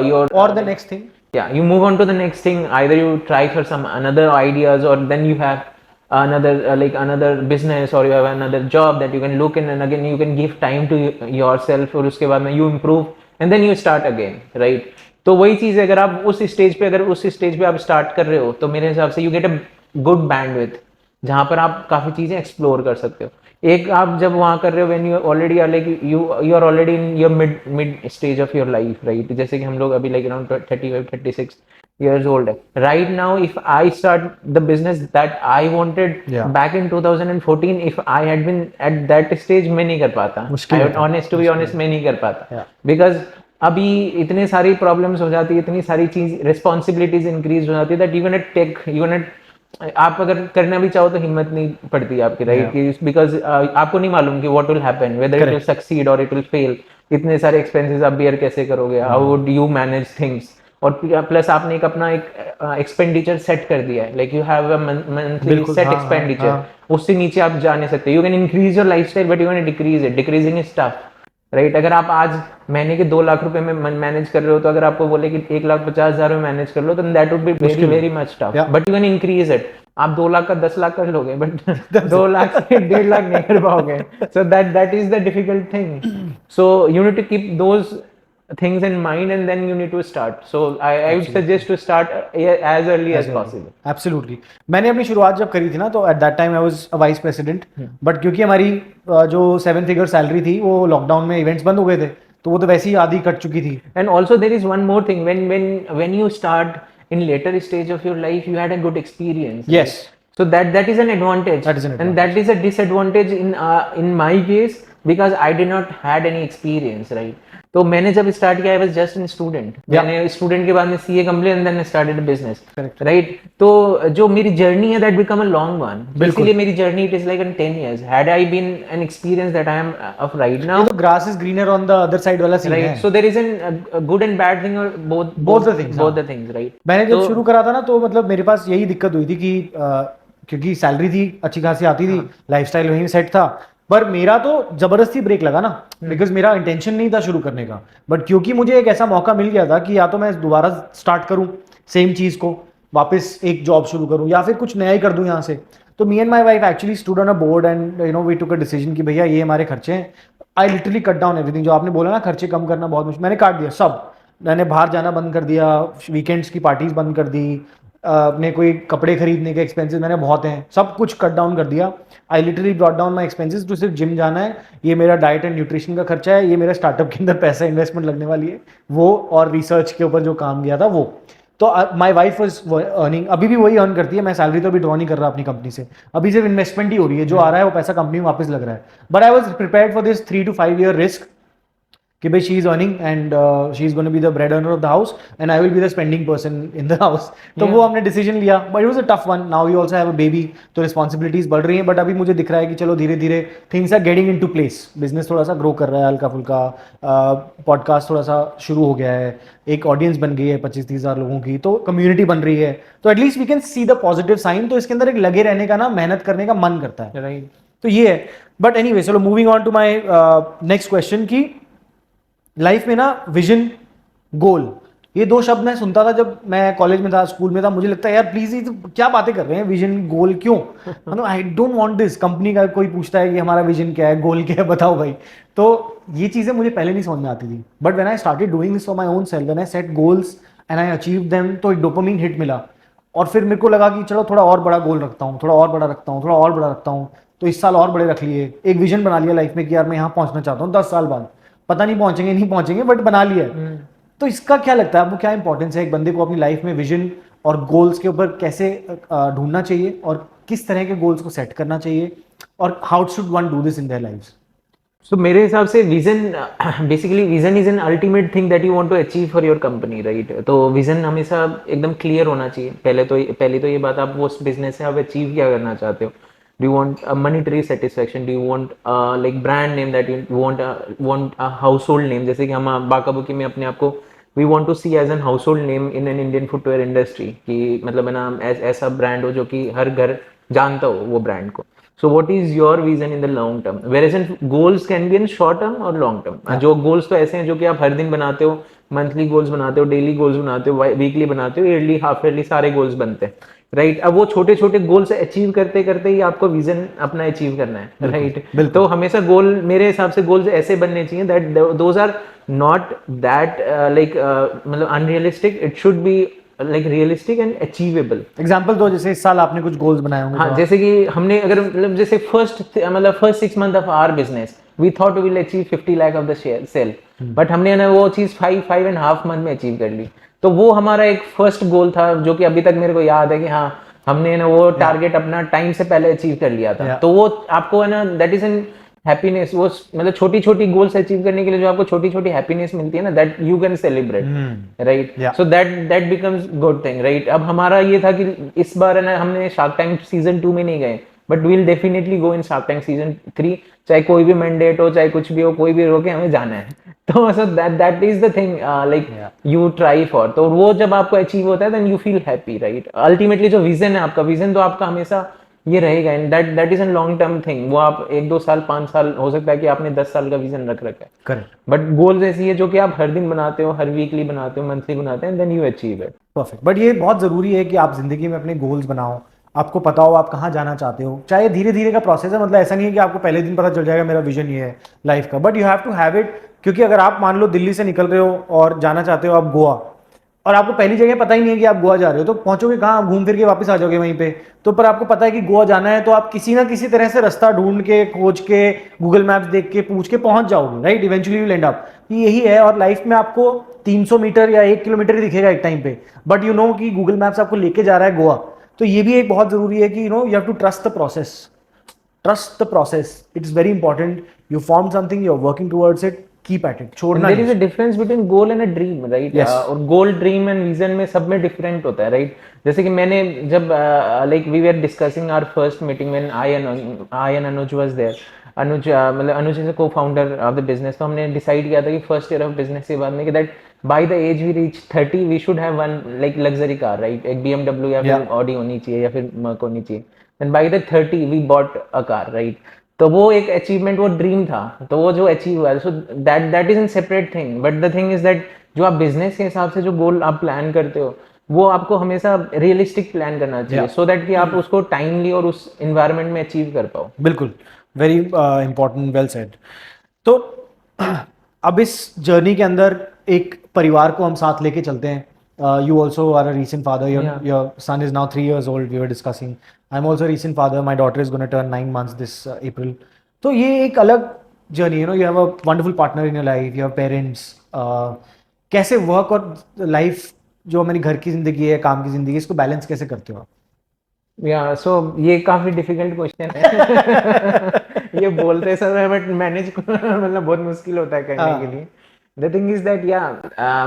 your Or the next thing. Yeah, you move on to the next thing, either you try for some another ideas, or then you have another like another business, or you have another job that you can look in, and again you can give time to yourself, और उसके बाद में you improve and then you start again, right? तो वही चीज़ है, अगर आप उस स्टेज पे आप स्टार्ट कर रहे हो तो मेरे हिसाब से you get a good bandwidth जहाँ पर आप काफ़ी चीज़ें एक्सप्लोर कर सकते हो। एक आप जब वहाँ कर रहे हो when you already are like you are already in your mid stage of your life right, जैसे कि हम लोग अभी लाइक अराउंड 35-36 years old है right now. If I start the business that I wanted back in 2014, if I had been at that stage, मैं नहीं कर पाता, ऑनेस्ट टू बी ऑनेस्ट, मैं नहीं कर पाता, बिकॉज अभी इतने सारी प्रॉब्लम्स हो जाती है, इतनी सारी चीज रिस्पॉन्सिबिलिटीज इंक्रीज हो जाती है दैट यू कैन आप अगर करना भी चाहो तो हिम्मत नहीं पड़ती आपकी राइट, बिकॉज आपको नहीं मालूम कि what will happen, whether it will succeed और इट विल फेल, इतने सारे एक्सपेंसेस आप बियर कैसे करोगे, how would you manage things, और प्लस आपने एक अपना एक एक्सपेंडिचर सेट कर दिया है, like you have a monthly set expenditure, उससे नीचे आप जा नहीं सकते, you can increase your lifestyle but you can decrease it, decreasing is tough right. अगर आप आज महीने के 2 लाख रुपए में मैनेज कर रहे हो तो अगर आपको बोले कि 1,50,000 में मैनेज कर लो तो that would be very very much tough, but you can increase it. आप 2 लाख का 10 लाख कर लोगे बट 2 लाख से 1.5 लाख नहीं कर पाओगे, so that is the difficult thing, so you need to keep those things in mind and then you need to start, so I would suggest to start as early as possible. Absolutely. मैंने अपनी शुरुआत जब करी थी ना तो at that time I was a vice president, but क्योंकि हमारी जो 7 figure salary थी वो लॉकडाउन में इवेंट्स बंद हो गए थे तो वो तो वैसे ही आधी कट चुकी थी। And also there is one more thing, when you start in later stage of your life you had a good experience. Yes. Right? So that is an advantage. And that is a disadvantage in my case because I did not had any experience, right? तो मैंने जब स्टार्ट किया I was just an student, मैंने स्टूडेंट के बाद में CA complete and then started a business right. तो जो मेरी जर्नी है that become a long one, basically मेरी जर्नी it is like in 10 years, had I been an experience that I am of right now, तो grass is greener on the other side वाला सीन है, so there is an good and bad thing और बोथ द थिंग्स राइट। मैंने जब शुरू करा था ना तो मतलब मेरे पास यही दिक्कत हुई थी कि क्योंकि सैलरी थी अच्छी खासी आती थी, लाइफस्टाइल वहीं सेट था, पर मेरा तो जबरदस्ती ब्रेक लगा ना, बिकॉज मेरा इंटेंशन नहीं था शुरू करने का, बट क्योंकि मुझे एक ऐसा मौका मिल गया था कि या तो मैं दोबारा स्टार्ट करूं सेम चीज को, वापस एक जॉब शुरू करूं या फिर कुछ नया ही कर दूं यहाँ से, तो me and my wife actually stood on a board and you know we took a decision कि भैया ये हमारे खर्चे हैं, I literally cut down everything, जो आपने बोला ना खर्चे कम करना बहुत मुश्किल, मैंने काट दिया सब, मैंने बाहर जाना बंद कर दिया, वीकेंड्स की पार्टीज बंद कर दी, अपने कोई कपड़े खरीदने के एक्सपेंसेस मैंने बहुत हैं, सब कुछ कट डाउन कर दिया। I literally brought down my expenses to सिर्फ जिम जाना है, ये मेरा डाइट एंड न्यूट्रिशन का खर्चा है, ये मेरा स्टार्टअप के अंदर पैसा इन्वेस्टमेंट लगने वाली है वो, और रिसर्च के ऊपर जो काम किया था वो। तो माई वाइफ वॉज अर्निंग, अभी भी वही अर्न करती है, मैं सैलरी तो अभी ड्रॉ नहीं कर रहा अपनी कंपनी से, अभी सिर्फ इन्वेस्टमेंट ही हो रही है, जो आ रहा है वो पैसा कंपनी में वापस लग रहा है, but I was prepared for this 3 to 5 year risk कि भाई she is earning and she is gonna be the bread earner of the house and I will be the spending person in the house, तो वो हमने डिसीजन लिया, but it was a tough one. Now you also have a baby, तो रिस्पॉन्सिबिलिटीज बढ़ रही हैं, बट अभी मुझे दिख रहा है कि चलो धीरे धीरे things are getting into place, business थोड़ा सा ग्रो कर रहा है हल्का फुल्का, पॉडकास्ट थोड़ा सा शुरू हो गया है, एक ऑडियंस बन गई है 25-30 हज़ार लोगों की, तो कम्युनिटी बन रही है, तो at least we can see the positive sign, तो इसके अंदर एक लगे रहने का ना, मेहनत करने का मन करता है, राइट। तो ये है। बट एनीवे चलो moving on to my next question की लाइफ में ना विजन गोल, ये 2 शब्द मैं सुनता था जब मैं कॉलेज में था, स्कूल में था, मुझे लगता है यार प्लीज ये तो क्या बातें कर रहे हैं, विजन गोल क्यों, मतलब I don't want this, company का कोई पूछता है कि हमारा विजन क्या है, गोल क्या है, बताओ भाई, तो ये चीजें मुझे पहले नहीं समझ में आती थी, but when I started doing this for my own self, when I set goals and I achieve them, तो एक डोपामाइन हिट मिला, और फिर मेरे को लगा कि चलो थोड़ा और बड़ा गोल रखता हूँ, थोड़ा और बड़ा रखता हूँ, थोड़ा और बड़ा रखता हूँ, तो इस साल और बड़े रख लिए, एक विजन बना लिया लाइफ में कि यार मैं यहाँ पहुंचना चाहता हूँ 10 साल बाद, पता नहीं पहुंचेंगे नहीं पहुंचेंगे बट बना लिया है। तो इसका क्या लगता है आपको, क्या इंपॉर्टेंस है एक बंदे को अपनी लाइफ में विजन और गोल्स के ऊपर कैसे ढूंढना चाहिए और किस तरह के गोल्स को सेट करना चाहिए, और how should one do this in their lives? So मेरे हिसाब से vision, basically vision is an ultimate thing that you want to achieve for your company, right? तो विजन हमेशा एकदम क्लियर होना चाहिए। पहले तो ये बात, आप वो बिजनेस से आप अचीव क्या करना चाहते हो। Do you want a monetary satisfaction, do you want like brand name, that you want a household name, जैसे कि हम बाका बुकी में अपने आप को we want to see as an household name in an Indian footwear industry, कि मतलब है ना ऐसा ब्रांड हो जो कि हर घर जानता हो वो ब्रांड को। So what is your vision in the long term? Whereas in goals can be in short term और long term. जो goals तो ऐसे हैं जो कि आप हर दिन बनाते हो, मंथली गोल्स बनाते हो, डेली गोल्स बनाते हो, वीकली बनाते हो, ईयरली, हाफ ईयरली, सारे गोल्स बनते हैं, राइट? अब वो छोटे छोटे गोल्स अचीव करते करते ही आपको विजन अपना अचीव करना है, राइट? तो हमेशा गोल, मेरे हिसाब से गोल्स ऐसे बनने चाहिए that those are not that like मतलब unrealistic, it should be like realistic and achievable. Example दो, जैसे इस साल आपने कुछ गोल्स बनाए होंगे। हाँ, जैसे कि हमने अगर मतलब जैसे first 6 month of our business we thought we will achieve 50 lakh of the sale, but हमने ना वो चीज 5.5 मंथ में अचीव कर ली। तो वो हमारा एक फर्स्ट गोल था जो कि अभी तक मेरे को याद है कि हाँ हमने ना वो टारगेट अपना टाइम से पहले अचीव कर लिया था। तो वो आपको है ना दैट इज एन हैप्पीनेस, वो मतलब छोटी छोटी गोल्स अचीव करने के लिए जो आपको छोटी छोटी हैप्पीनेस मिलती है ना, that you can celebrate, right? So that becomes good thing, right? अब हमारा ये था कि इस बार है ना हमने शार्क टैंक सीजन 2 में नहीं गए, but we'll definitely go in Shark Tank season 3, चाहे कोई भी मैंडेट हो, चाहे कुछ भी हो, कोई भी रोके, हमें जाना है। तो so that is the thing like you try for. तो वो जब आपको अचीव होता है then you feel happy, right? Ultimately जो विजन है आपका, विजन तो आपका हमेशा ये रहेगा, and that is an long term thing. वो आप 1-2 साल 5 साल हो सकता है कि आपने 10 साल का विजन रख रखा है, करेक्ट। बट गोल्स ऐसी है जो कि आप हर दिन बनाते हो, हर वीकली बनाते हो, मंथली बनाते हैं, then you achieve it. Perfect. But ये बहुत जरूरी है कि आप जिंदगी में अपने गोल्स बनाओ, आपको पता हो आप कहाँ जाना चाहते हो, चाहे धीरे धीरे का प्रोसेस है, मतलब ऐसा नहीं है कि आपको पहले दिन पता चल जाएगा मेरा विजन ये है लाइफ का, but you have to have it. क्योंकि अगर आप मान लो दिल्ली से निकल रहे हो और जाना चाहते हो आप गोवा, और आपको पहली जगह पता ही नहीं है कि आप गोवा जा रहे हो, तो पहुंचोगे कहाँ, घूम फिर के वापस आ जाओगे वहीं पे। तो पर आपको पता है कि गोवा जाना है, तो आप किसी ना किसी तरह से रास्ता ढूंढ के, खोज के, गूगल मैप्स देख के, पूछ के पहुंच जाओगे, right? Eventually will and up. यही है, और लाइफ में आपको 300 मीटर या 1 किलोमीटर ही दिखेगा एक टाइम पे, बट यू नो कि गूगल मैप्स आपको लेके जा रहा है गोवा। तो ये भी एक बहुत जरूरी है कि you have to trust the process, trust the process, it is very important. You form something, you are working towards it, keep at it, छोड़ना। There is a difference between goal and a dream, right? और गोल, ड्रीम एंड विजन में सब में डिफरेंट होता है, राइट? जैसे कि मैंने जब like we were discussing our first meeting when I and Anuj was there. Anuj मतलब Anuj is co founder of the business. तो हमने डिसाइड किया था कि फर्स्ट ईयर ऑफ बिजनेस के बाद में कि that by the age we reach 30 we should have one like luxury car, right? एक BMW या फिर ऑडी होनी चाहिए या फिर मर्क होनी चाहिए। Then by the 30 we bought a car, right? तो वो एक अचीवमेंट, वो ड्रीम था, तो वो जो अचीव हुआ, सो that is N separate thing. But the thing is that जो आप बिजनेस के हिसाब से जो गोल आप प्लान करते हो, वो आपको हमेशा रियलिस्टिक प्लान करना चाहिए, सो दैट कि आप उसको टाइमली और उस एनवायरनमेंट में अचीव कर पाओ। बिल्कुल, वेरी इंपॉर्टेंट, वेल सेड। तो अब इस जर्नी के अंदर एक परिवार को हम साथ लेके चलते हैं। You also are a recent father. Your son is now 3 years old. We were discussing. I'm also a recent father. My daughter is going to turn 9 months this April. तो ये एक अलग journey, you have a wonderful partner in your life. You have parents. कैसे वर्क और लाइफ, जो हमारी घर की जिंदगी है, काम की जिंदगी, इसको बैलेंस कैसे करते हो आप? सो ये काफी डिफिकल्ट क्वेश्चन है। ये बोलते समय बट मैनेज मतलब बहुत मुश्किल होता है करने के लिए। द थिंग इज दैट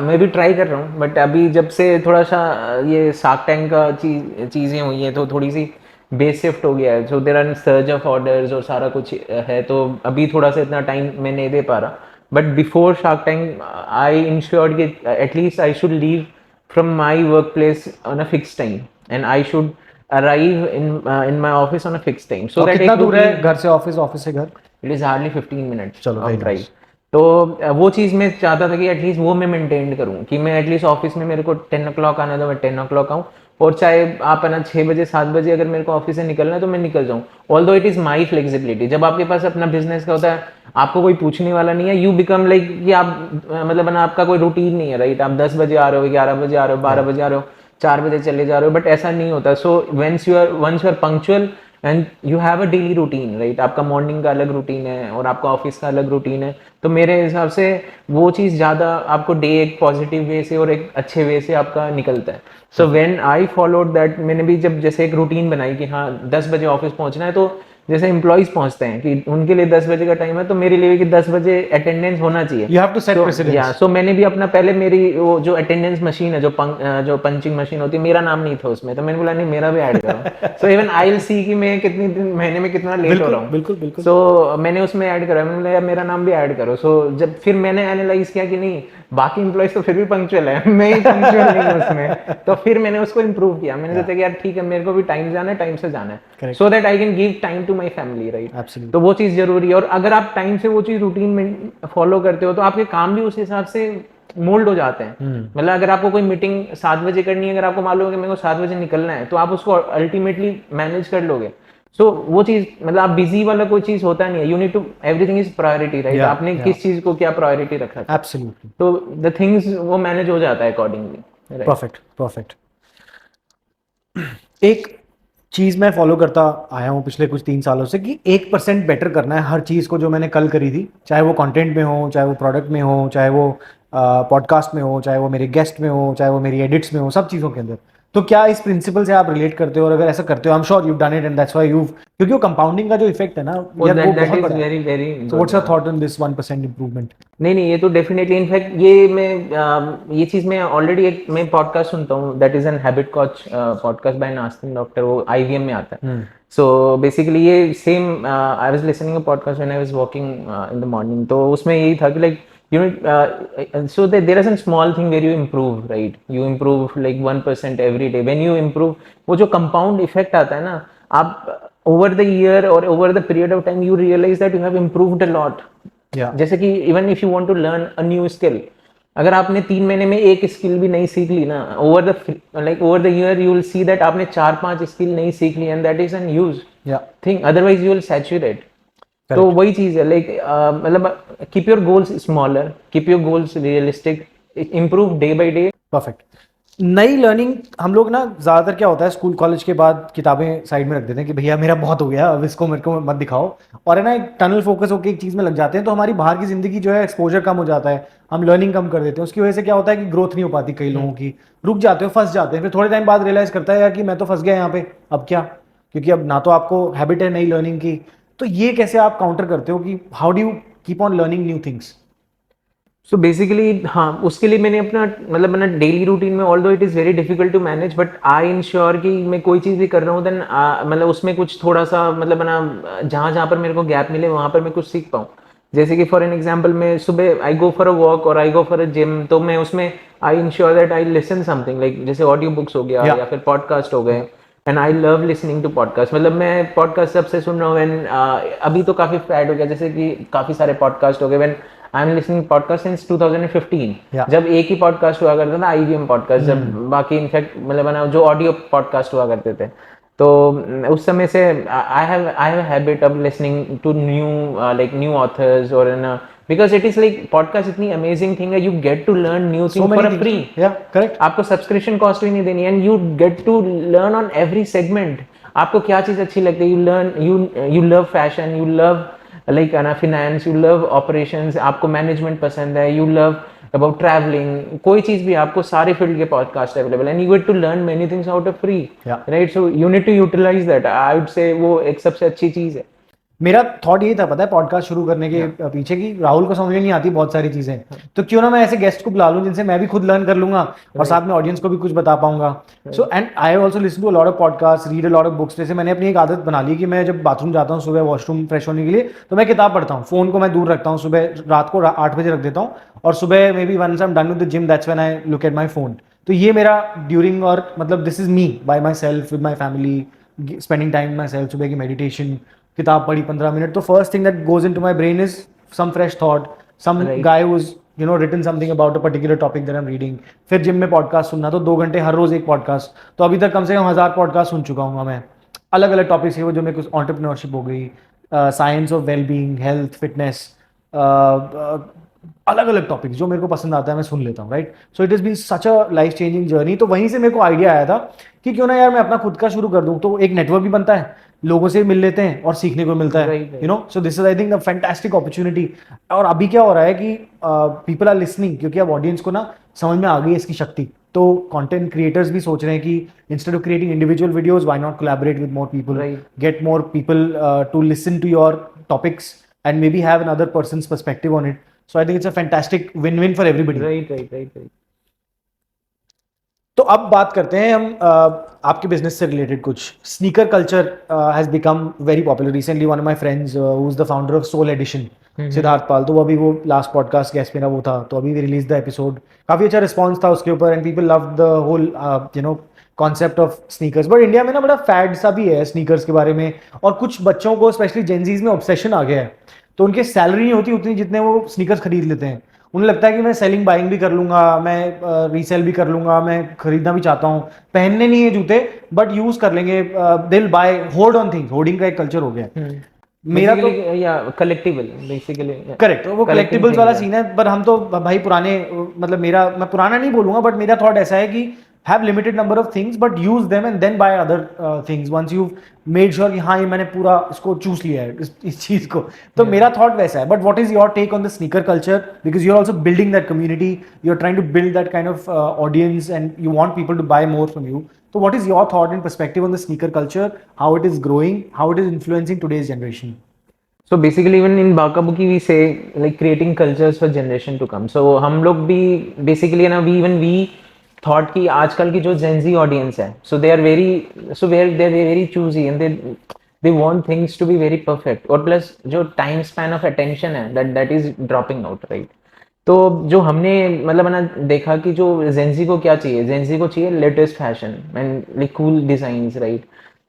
मैं भी ट्राई कर रहा हूँ, बट अभी जब से थोड़ा सा ये शार्क टैंक का चीज़ें हुई है तो थोड़ी सी बेस शिफ्ट हो गया है। So there are surge of orders और सारा कुछ है, तो अभी थोड़ा सा इतना टाइम मैं नहीं दे पा रहा। But before shark tank I ensured कि at least I should leave from my work place on a fix time and I should arrive in my office on a fix time. So that कितना दूर है घर से ऑफिस, ऑफिस से घर? इट इज हार्डली 15 मिनट्स चलो ड्राइव। तो वो चीज़ मैं चाहता था कि एटलीस्ट वो मैं मेंटेन करूँ कि मैं एटलीस्ट ऑफिस में मेरे को 10 o'clock आना था, मैं 10 o'clock आऊँ, और चाहे आप है ना 6 बजे 7 बजे अगर मेरे को ऑफिस से निकलना है तो मैं निकल जाऊँ। Although it is my flexibility. जब आपके पास अपना बिजनेस का होता है, आपको कोई पूछने वाला नहीं है, यू बिकम लाइक कि आप मतलब है ना आपका कोई रूटीन नहीं है, राइट? आप 10 बजे आ रहे हो, 11 बजे आ रहे हो, 12 बजे आ रहे हो, 4 बजे चले जा रहे हो, बट ऐसा नहीं होता. So once you are punctual and you have a daily routine, right. आपका मॉर्निंग का अलग रूटीन है और आपका ऑफिस का अलग रूटीन है. तो मेरे हिसाब से वो चीज़ ज़्यादा आपको डे एक पॉजिटिव वे से और एक अच्छे वे से आपका निकलता है. So when I followed that, मैंने भी जब जैसे एक रूटीन बनाई कि हाँ 10 बजे ऑफिस पहुंचना है, तो जैसे एम्प्लॉइज पहुंचते हैं कि उनके लिए 10 बजे का टाइम है, तो मेरे लिए कि 10 बजे अटेंडेंस होना चाहिए. You have to set precedence. या सो मैंने भी अपना पहले मेरी वो जो अटेंडेंस मशीन है, जो पंचिंग मशीन होती है, मेरा नाम नहीं था उसमें, तो मैंने बोला नहीं मेरा भी ऐड करो. So even I will see कि मैं कितनी दिन महीने में कितना लेट हो रहा हूँ. बिल्कुल बिल्कुल. सो मैंने उसमें ऐड करा, मैंने बोला यार मेरा नाम भी ऐड करो. सो जब फिर मैंने एनालाइज किया कि नहीं बाकी एम्प्लॉइज तो फिर भी पंक्चुअल है, मैं ही पंक्चुअल नहीं हूँ उसमें, तो फिर मैंने उसको इम्प्रूव किया. मैंने सोचा कि यार ठीक है मेरे को भी टाइम जाना है, टाइम से जाना है, so that I can give time to my family, right. Absolutely. तो वो चीज़ जरूरी है. और अगर आप टाइम से वो चीज़ रूटीन में फॉलो करते हो तो आपके काम भी उस हिसाब से मोल्ड हो जाते हैं. मतलब अगर आपको कोई मीटिंग 7 बजे करनी है, अगर आपको मालूम है कि मेरे को 7 बजे निकलना है, तो आप उसको अल्टीमेटली मैनेज कर लोगे. सो वो चीज मतलब आप बिजी वाला कोई चीज होता नहीं है. You need to everything is priority, right. आपने किस चीज को क्या प्रायोरिटी रखा है, एब्सोल्युटली. तो द थिंग्स वो मैनेज हो जाता है अकॉर्डिंगली. Perfect perfect. एक चीज मैं फॉलो करता आया हूँ पिछले कुछ 3 सालों से कि 1% बेटर करना है हर चीज को जो मैंने कल करी थी, चाहे वो कंटेंट में हो, चाहे वो प्रोडक्ट में हो, चाहे वो पॉडकास्ट में हो, चाहे वो मेरे गेस्ट में हो, चाहे वो मेरी एडिट्स में हो, सब चीज़ों के अंदर. तो क्या इस प्रिंसिपल से आप रिलेट करते हो? और अगर ऐसा करते हो, I am sure you done it and that's why you, क्योंकि वो कंपाउंडिंग का जो इफेक्ट है ना यार, वो बहुत बड़ा है. Very so what's your thought on this 1% improvement? नहीं ये तो डेफिनेटली, इनफैक्ट ये ये चीज मैं ऑलरेडी एक मैं पॉडकास्ट सुनता हूँ, that is an habit coach podcast by नास्तिन डॉक्टर, वो IVM में आता है. सो बेसिकली ये same I was listening a podcast when I was walking in the morning. तो उसमें यही था कि like you know so there is a small thing where you improve, right. You improve like 1% every day. When you improve, वो जो compound effect आता है ना, आप over the year or over the period of time you realize that you have improved a lot. जैसे कि even if you want to learn a new skill, अगर आपने 3 महीने में एक स्किल भी नहीं सीख ली ना, over the year you will see that आपने 4-5 स्किल नहीं सीख ली, and that is an use thing. Otherwise you will saturate. तो वही चीज है, लाइक मतलब keep your goals smaller, keep your goals realistic, improve day by day. Perfect. नई लर्निंग हम लोग ना ज़्यादातर क्या होता है, स्कूल कॉलेज के बाद किताबें साइड में रख देते हैं कि भैया मेरा बहुत हो गया, अब इसको मेरे को मत दिखाओ, और है ना एक टनल फोकस होकर एक चीज़ में लग जाते हैं. तो हमारी बाहर की जिंदगी जो है एक्सपोजर कम हो जाता है, हम लर्निंग कम कर देते हैं. उसकी वजह से क्या होता है कि ग्रोथ नहीं हो पाती कई लोगों की, रुक जाते हो, फंस जाते हैं. फिर थोड़े टाइम बाद रियलाइज करता है यार कि मैं तो फंस गया यहाँ पे, अब क्या, क्योंकि अब ना तो आपको हैबिट है नई लर्निंग की. तो ये कैसे आप काउंटर करते हो कि how do you keep on learning new things? So basically हाँ, उसके लिए मैंने अपना मतलब अपना डेली रूटीन में, although it is very difficult to manage, but I ensure कि मैं कोई चीज़ भी कर रहा हूँ देन मतलब उसमें कुछ थोड़ा सा मतलब ना जहाँ पर मेरे को गैप मिले वहाँ पर मैं कुछ सीख पाऊँ. जैसे कि फॉर एन एग्जाम्पल, मैं सुबह आई गो फॉर अ वॉक और आई गो फॉर अ जिम, तो मैं उसमें I ensure that I listen something, like जैसे ऑडियो बुक्स हो गया या फिर पॉडकास्ट हो गए. And I love listening to podcast. मतलब मैं पॉडकास्ट सबसे सुन रहा हूँ. एंड अभी तो काफ़ी फैड हो गया, जैसे कि काफ़ी सारे पॉडकास्ट हो गए. When I am listening podcast since 2015, जब एक ही पॉडकास्ट हुआ करता था IVM पॉडकास्ट, जब बाकी इनफैक्ट मतलब जो ऑडियो पॉडकास्ट हुआ करते थे, तो उस समय से I have habit of listening to new authors, और because it is like podcast इतनी amazing thing है, you get to learn new things for a free. Yeah, correct. आपको सब्सक्रिप्शन कॉस्ट भी नहीं देनी, and you get to learn on every segment. आपको क्या चीज अच्छी लगती है, you learn, you love fashion, you love like finance, you love operations, आपको मैनेजमेंट पसंद है, you love about traveling, कोई चीज भी, आपको सारे फील्ड के podcast available, and you get to learn many things out of free. Right, so you need to utilize that. I would say वो एक सबसे अच्छी चीज है. मेरा थॉट यही था, पता है, पॉडकास्ट शुरू करने के पीछे कि राहुल को समझ में नहीं आती बहुत सारी चीजें, तो क्यों ना मैं ऐसे गेस्ट को बुला लूं जिनसे मैं भी खुद लर्न कर लूंगा और साथ में ऑडियंस को भी कुछ बता पाऊंगा. So and I also listen to a lot of podcast, read a lot of books. जैसे मैंने अपनी एक आदत बना ली कि मैं जब बाथरूम जाता हूँ सुबह वॉशरूम फ्रेश होने के लिए, तो मैं किताब पढ़ता हूँ. फोन को मैं दूर रखता हूँ, सुबह रात को 8 बजे रख देता हूँ, और सुबह maybe once I am done with the gym, that's when I look at my phone. तो ये मेरा ड्यूरिंग, और मतलब this is me by myself with my family, spending time myself. सुबह की मेडिटेशन, किताब पढ़ी 15 मिनट, तो first thing that goes into my brain is some fresh thought, some guy whose written something about a particular topic that I'm reading. फिर जिम में पॉडकास्ट सुनना, तो 2 घंटे हर रोज एक पॉडकास्ट. तो अभी तक कम से कम 1000 पॉडकास्ट सुन चुका हूँ मैं, अलग अलग टॉपिक्स है वो, जो मेरे को एंटरप्रेन्योरशिप हो गई, science of wellbeing, health, fitness, अलग अलग टॉपिक्स जो मेरे को पसंद आता है मैं सुन लेता हूँ, right? So it is been such a life changing journey. तो वहीं से मेरे को आइडिया आया था कि क्यों ना यार मैं अपना खुद का शुरू कर दूँ, तो एक नेटवर्क भी बनता है, लोगों से मिल लेते हैं और सीखने को मिलता है, Right. You know. So this is I think the fantastic opportunity. और अभी क्या हो रहा है कि पीपल आर लिसनिंग, क्योंकि अब ऑडियंस को ना समझ में आ गई है इसकी शक्ति। तो कंटेंट क्रिएटर्स भी सोच रहे हैं कि instead of creating individual videos, why not collaborate with more people, Right. Get more people to listen to your topics and maybe have another person's perspective on it. So I think it's a fantastic win-win for everybody. Right. तो अब बात करते हैं हम आपके बिजनेस से रिलेटेड कुछ। Sneaker culture has become very popular recently. One of my friends who is the founder of Sole Edition, Siddharth Pal, तो वो अभी वो लास्ट पॉडकास्ट गेस्ट मेरा वो था, तो अभी वी रिलीज द एपिसोड, काफी अच्छा रिस्पांस था उसके ऊपर and people love the whole you know concept of sneakers. But India में ना बड़ा फैड सा भी है स्नीकर्स के बारे में, और कुछ बच्चों को स्पेशली जेनजीज में ऑब्सेशन आ गया है। तो उनकी सैलरी नहीं होती उतनी जितने वो स्नीकर्स खरीद लेते हैं। उन्हें लगता है कि मैं सेलिंग बाइंग भी कर लूंगा, मैं रीसेल भी कर लूंगा, मैं खरीदना भी चाहता हूँ, पहनने नहीं है जूते बट यूज कर लेंगे, दिल buy, hold on things, hoarding का एक कल्चर हो गया है। मेरा तो या कलेक्टिबल बेसिकली करेक्ट, वो कलेक्टिबल्स वाला सीन है। पर हम तो भाई पुराने, मतलब मेरा, मैं पुराना नहीं बोलूंगा बट मेरा थॉट ऐसा है कि have limited number of things but use them and then buy other things once you've made sure कि हाँ ये मैंने पूरा इसको चूज लिया है इस चीज को। तो मेरा थॉट वैसा है। But what is your take on the sneaker culture, because you're also building that community, you're trying to build that kind of audience and you want people to buy more from you. So what is your thought and perspective on the sneaker culture, how it is growing, how it is influencing today's generation? So basically even in Bakabuki we say like creating cultures for generation to come. So हम लोग भी basically ना we थॉट कि आजकल की जो जेनजी ऑडियंस है, so they are very choosy and they want things to be very perfect, और प्लस जो टाइम स्पैन ऑफ अटेंशन है that is dropping out, right? तो जो हमने मतलब है ना देखा कि जो जेनजी को क्या चाहिए, जेनजी को चाहिए latest fashion and like cool designs, right?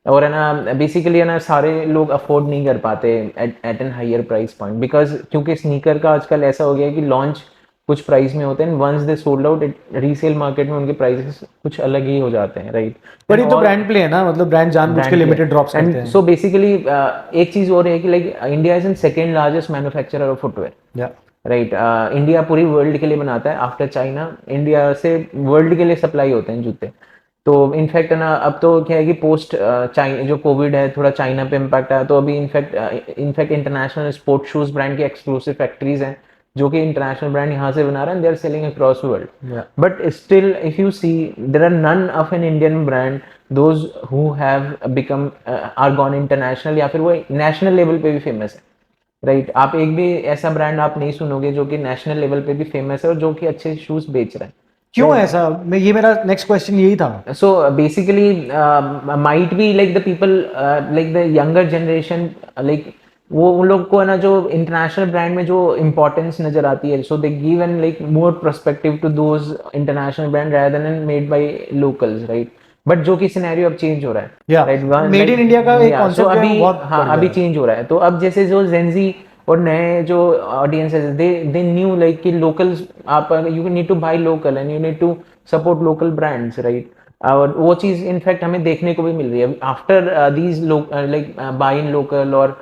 और है ना बेसिकली है ना सारे लोग अफोर्ड नहीं कर पाते at an higher price point, because क्योंकि स्नीकर का आजकल ऐसा हो गया है कि लॉन्च कुछ प्राइस में होते हैं, once they sold out resale market में उनके प्राइसेस कुछ अलग ही हो जाते हैं, राइट? पर ये तो ब्रांड प्ले है ना, मतलब ब्रांड जानबूझ के लिमिटेड ड्रॉप्स करते हैं। सो बेसिकली एक चीज और है कि like India is in second largest manufacturer of footwear, right? India पूरी वर्ल्ड के लिए बनाता है, आफ्टर चाइना इंडिया से वर्ल्ड के लिए सप्लाई होते हैं जूते। तो इनफैक्ट ना अब तो क्या है कि पोस्ट चाइना जो कोविड है थोड़ा चाइना पे इम्पैक्ट आया, तो अभी in fact international sports shoes brand की एक्सक्लूसिव फैक्ट्रीज हैं जो कि इंटरनेशनल ब्रांड यहाँ से बना रहे हैं, they are selling across world. But still if you see there are none of an Indian brand those who have become are gone international, या फिर वो नेशनल लेवल पे भी फेमस है, राइट? आप एक भी ऐसा ब्रांड आप नहीं सुनोगे जो कि नेशनल लेवल पे भी फेमस है और जो कि अच्छे शूज बेच रहा है। क्यों ऐसा? मैं ये मेरा नेक्स्ट क्वेश्चन यही था। So basically might be like the people like the younger generation, like वो उन लोग को है ना जो इंटरनेशनल ब्रांड में जो इंपॉर्टेंस नजर आती है, so they give an like more perspective to those international brand rather than made by locals, right? But जो कि सिनेरियो अब चेंज हो रहा है, राइट? मेड इन इंडिया का एक कॉन्सेप्ट अभी अभी चेंज हो रहा है। तो अब जैसे जो जेनजी और नए जो ऑडियंस है, दे न्यू लाइक कि लोकल्स, आप you need to buy local and you need to support local brands, right? और वो चीज इनफैक्ट हमें देखने को भी मिल रही है after these like buy in local और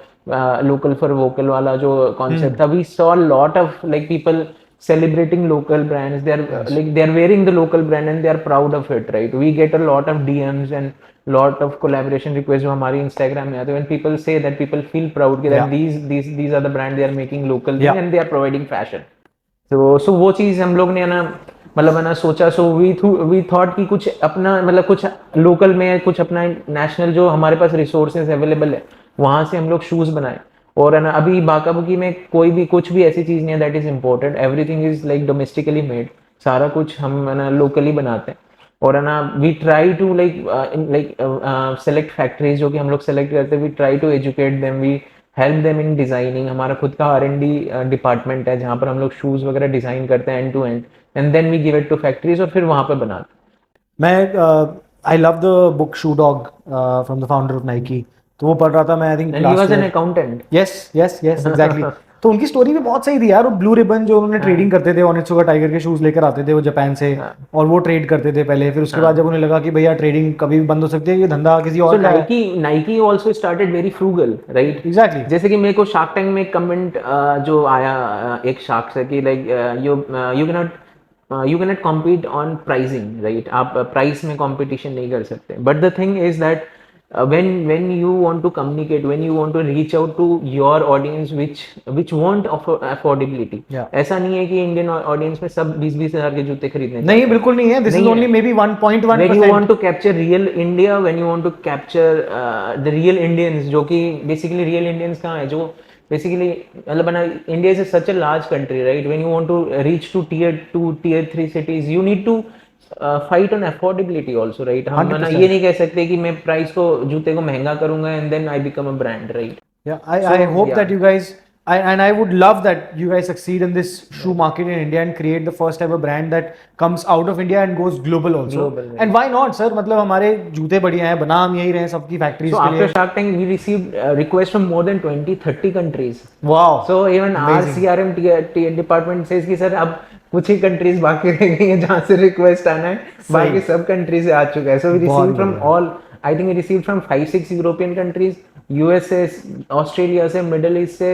लोकल फॉर वोकल वाला जो कॉन्सेप्ट था, we saw lot of like people celebrating local brands. They are wearing the local brand and they are proud of it, right? We get a lot of DMs and lot of collaboration requests जो हमारी Instagram में आते हैं, when people say that, people feel proud that these are the brand they are making local and they are providing fashion. So वो चीज हम लोग ने ना मतलब है ना सोचा, so we thought कि कुछ अपना मतलब कुछ लोकल में कुछ अपना नेशनल जो हमारे पास रिसोर्सेज अवेलेबल है वहां से हम लोग शूज बनाए। और है ना अभी बाकाबुकी में कोई भी कुछ भी ऐसी चीज नहीं है that is imported, everything is like domestically made, सारा कुछ हम है ना लोकली बनाते हैं। और है ना we try to like select factories जो कि हम लोग सेलेक्ट करते हैं, we try to educate them, we help them in designing. हमारा खुद का R&D डिपार्टमेंट है जहाँ पर हम लोग शूज वगैरह डिजाइन करते हैं end to end then we give it to factories और फिर वहां पर बनाते। मैं I love the book shoe dog from the founder of Nike, तो वो पढ़ रहा था मैं, I think and he was an accountant. Yes exactly. तो उनकी स्टोरी भी बहुत सही थी यार। वो ब्लू रिबन जो उन्होंने ट्रेडिंग करते थे, ओनित्सुका टाइगर के शूज लेकर आते थे वो जापान से, और वो ट्रेड करते थे पहले। फिर उसके बाद जब उन्हें लगा कि भैया ट्रेडिंग कभी भी बंद हो सकती है, ये धंधा किसी और So का है। Nike also started very frugal, right? Exactly. जैसे कि मेरे को शार्क टैंक में एक कमेंट जो आया एक शार्क से कि like you cannot compete on pricing, right? आप प्राइस में कंपटीशन नहीं कर सकते, but the thing is that when you want to communicate, when you want to reach out to your audience which want affordability, Yeah. ऐसा नहीं है कि इंडियन ऑडियंस में सब 20-20 हजार के जूते खरीदने नहीं, बिल्कुल नहीं है। दिस इज नहीं ओनली है। May be 1.1%। when you want to capture real India, when you want to capture the real Indians, जो कि basically real Indians कहाँ है, जो basically मतलब ना, India is such a large country, right? When you want to reach to tier 2, tier 3 cities, you need to fight on affordability also, right? हम ना 100%। ये नहीं कह सकते कि मैं प्राइस को जूते को महंगा करूंगा and then I become a brand, right? Yeah, I hope that you guys, and I would love that you guys succeed in this shoe market in India and create the first ever brand that comes out of India and goes global also. Global, right. And why not, sir? मतलब हमारे जूते बढ़िया हैं, बना हम यही रहे हैं सबकी फैक्ट्रीज So के after लिए। Shark Tank, we received requests from more than 20-30 countries. Wow. So even our CRM department says कि सर अब कुछ ही कंट्रीज बाकी रह गई हैं जहाँ से रिक्वेस्ट आना है, बाकी सब कंट्री से आ चुका है। So we received from all, I think we received from 5-6 European countries, US से, ऑस्ट्रेलिया से, मिडिल ईस्ट से,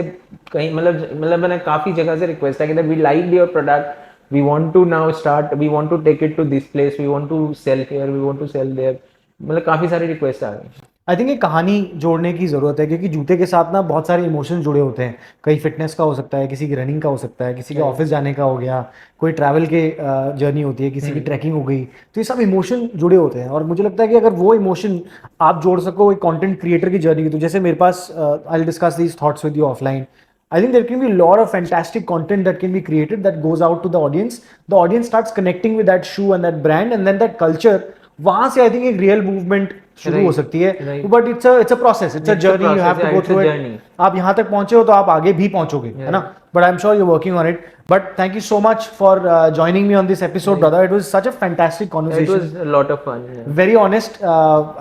कहीं मतलब मैंने काफी जगह से रिक्वेस्ट है कि we like your product, we want to now start, we want to take it to this place, we want to sell here, we want to sell there, मतलब काफी सारी रिक्वेस्ट आ गई। आई थिंक एक कहानी जोड़ने की ज़रूरत है, क्योंकि जूते के साथ ना बहुत सारे इमोशंस जुड़े होते हैं। कहीं फिटनेस का हो सकता है, किसी की रनिंग का हो सकता है, किसी के ऑफिस जाने का हो गया, कोई ट्रैवल के जर्नी होती है, किसी की ट्रैकिंग हो गई। तो ये सब इमोशन जुड़े होते हैं, और मुझे लगता है कि अगर वो इमोशन आप जोड़ सको एक कंटेंट क्रिएटर की जर्नी की, तो जैसे मेरे पास I will discuss these thoughts with you offline. I think there can be a lot of fantastic content that can be created that goes out to the audience. The audience starts connecting with that shoe and that brand, and then that culture, वहां से आई थिंक एक रियल मूवमेंट शुरू हो सकती है। But it's a process, it's a journey, you have to go through it. आप यहाँ तक पहुंचे हो तो आप आगे भी पहुंचोगे, है ना? But I am sure you working on it. But thank you so much for joining me on this episode, brother. It was such a fantastic conversation. It was a lot of fun. Yeah. Very honest,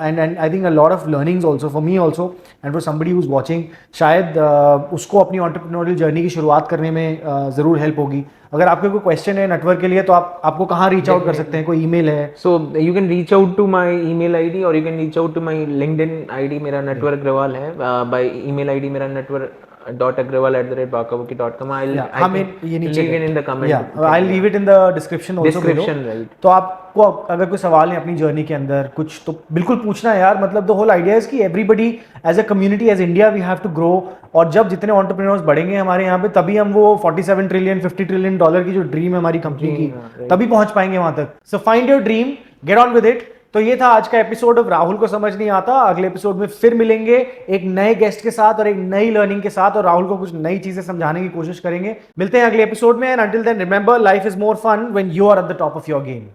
and I think a lot of learnings also for me also, and for somebody who's watching, शायद उसको अपनी entrepreneurial journey की शुरुआत करने में ज़रूर हेल्प होगी। अगर आपके कोई क्वेश्चन है नेटवर्क के लिए तो आपको कहाँ रीच आउट कर सकते हैं? कोई ईमेल है? So you can reach out to my email ID or you can reach out to my LinkedIn ID. मेरा network अग्रवाल है, by email ID मेरा network.agrawal@bakabuki.com. हमें ये नीचे leave it in the comment. Yeah, I'll leave it in the description also below. Description, right. तो आपको अगर कोई सवाल है अपनी जर्नी के अंदर कुछ, तो बिल्कुल पूछना है यार। मतलब द होल आइडिया इज कि everybody as a community, as India, we have to grow. और जब जितने एंटरप्रेन्योर्स बढ़ेंगे हमारे यहाँ पे, तभी हम वो 47 ट्रिलियन 50 ट्रिलियन डॉलर की जो ड्रीम है हमारी कंपनी की, तभी पहुंच पाएंगे वहां तक। So find your dream, get on with it. तो ये था आज का एपिसोड ऑफ राहुल को समझ नहीं आता। अगले एपिसोड में फिर मिलेंगे एक नए गेस्ट के साथ और एक नई लर्निंग के साथ, और राहुल को कुछ नई चीजें समझाने की कोशिश करेंगे। मिलते हैं अगले एपिसोड में, and until then remember, life is more fun when you are at the top of your game.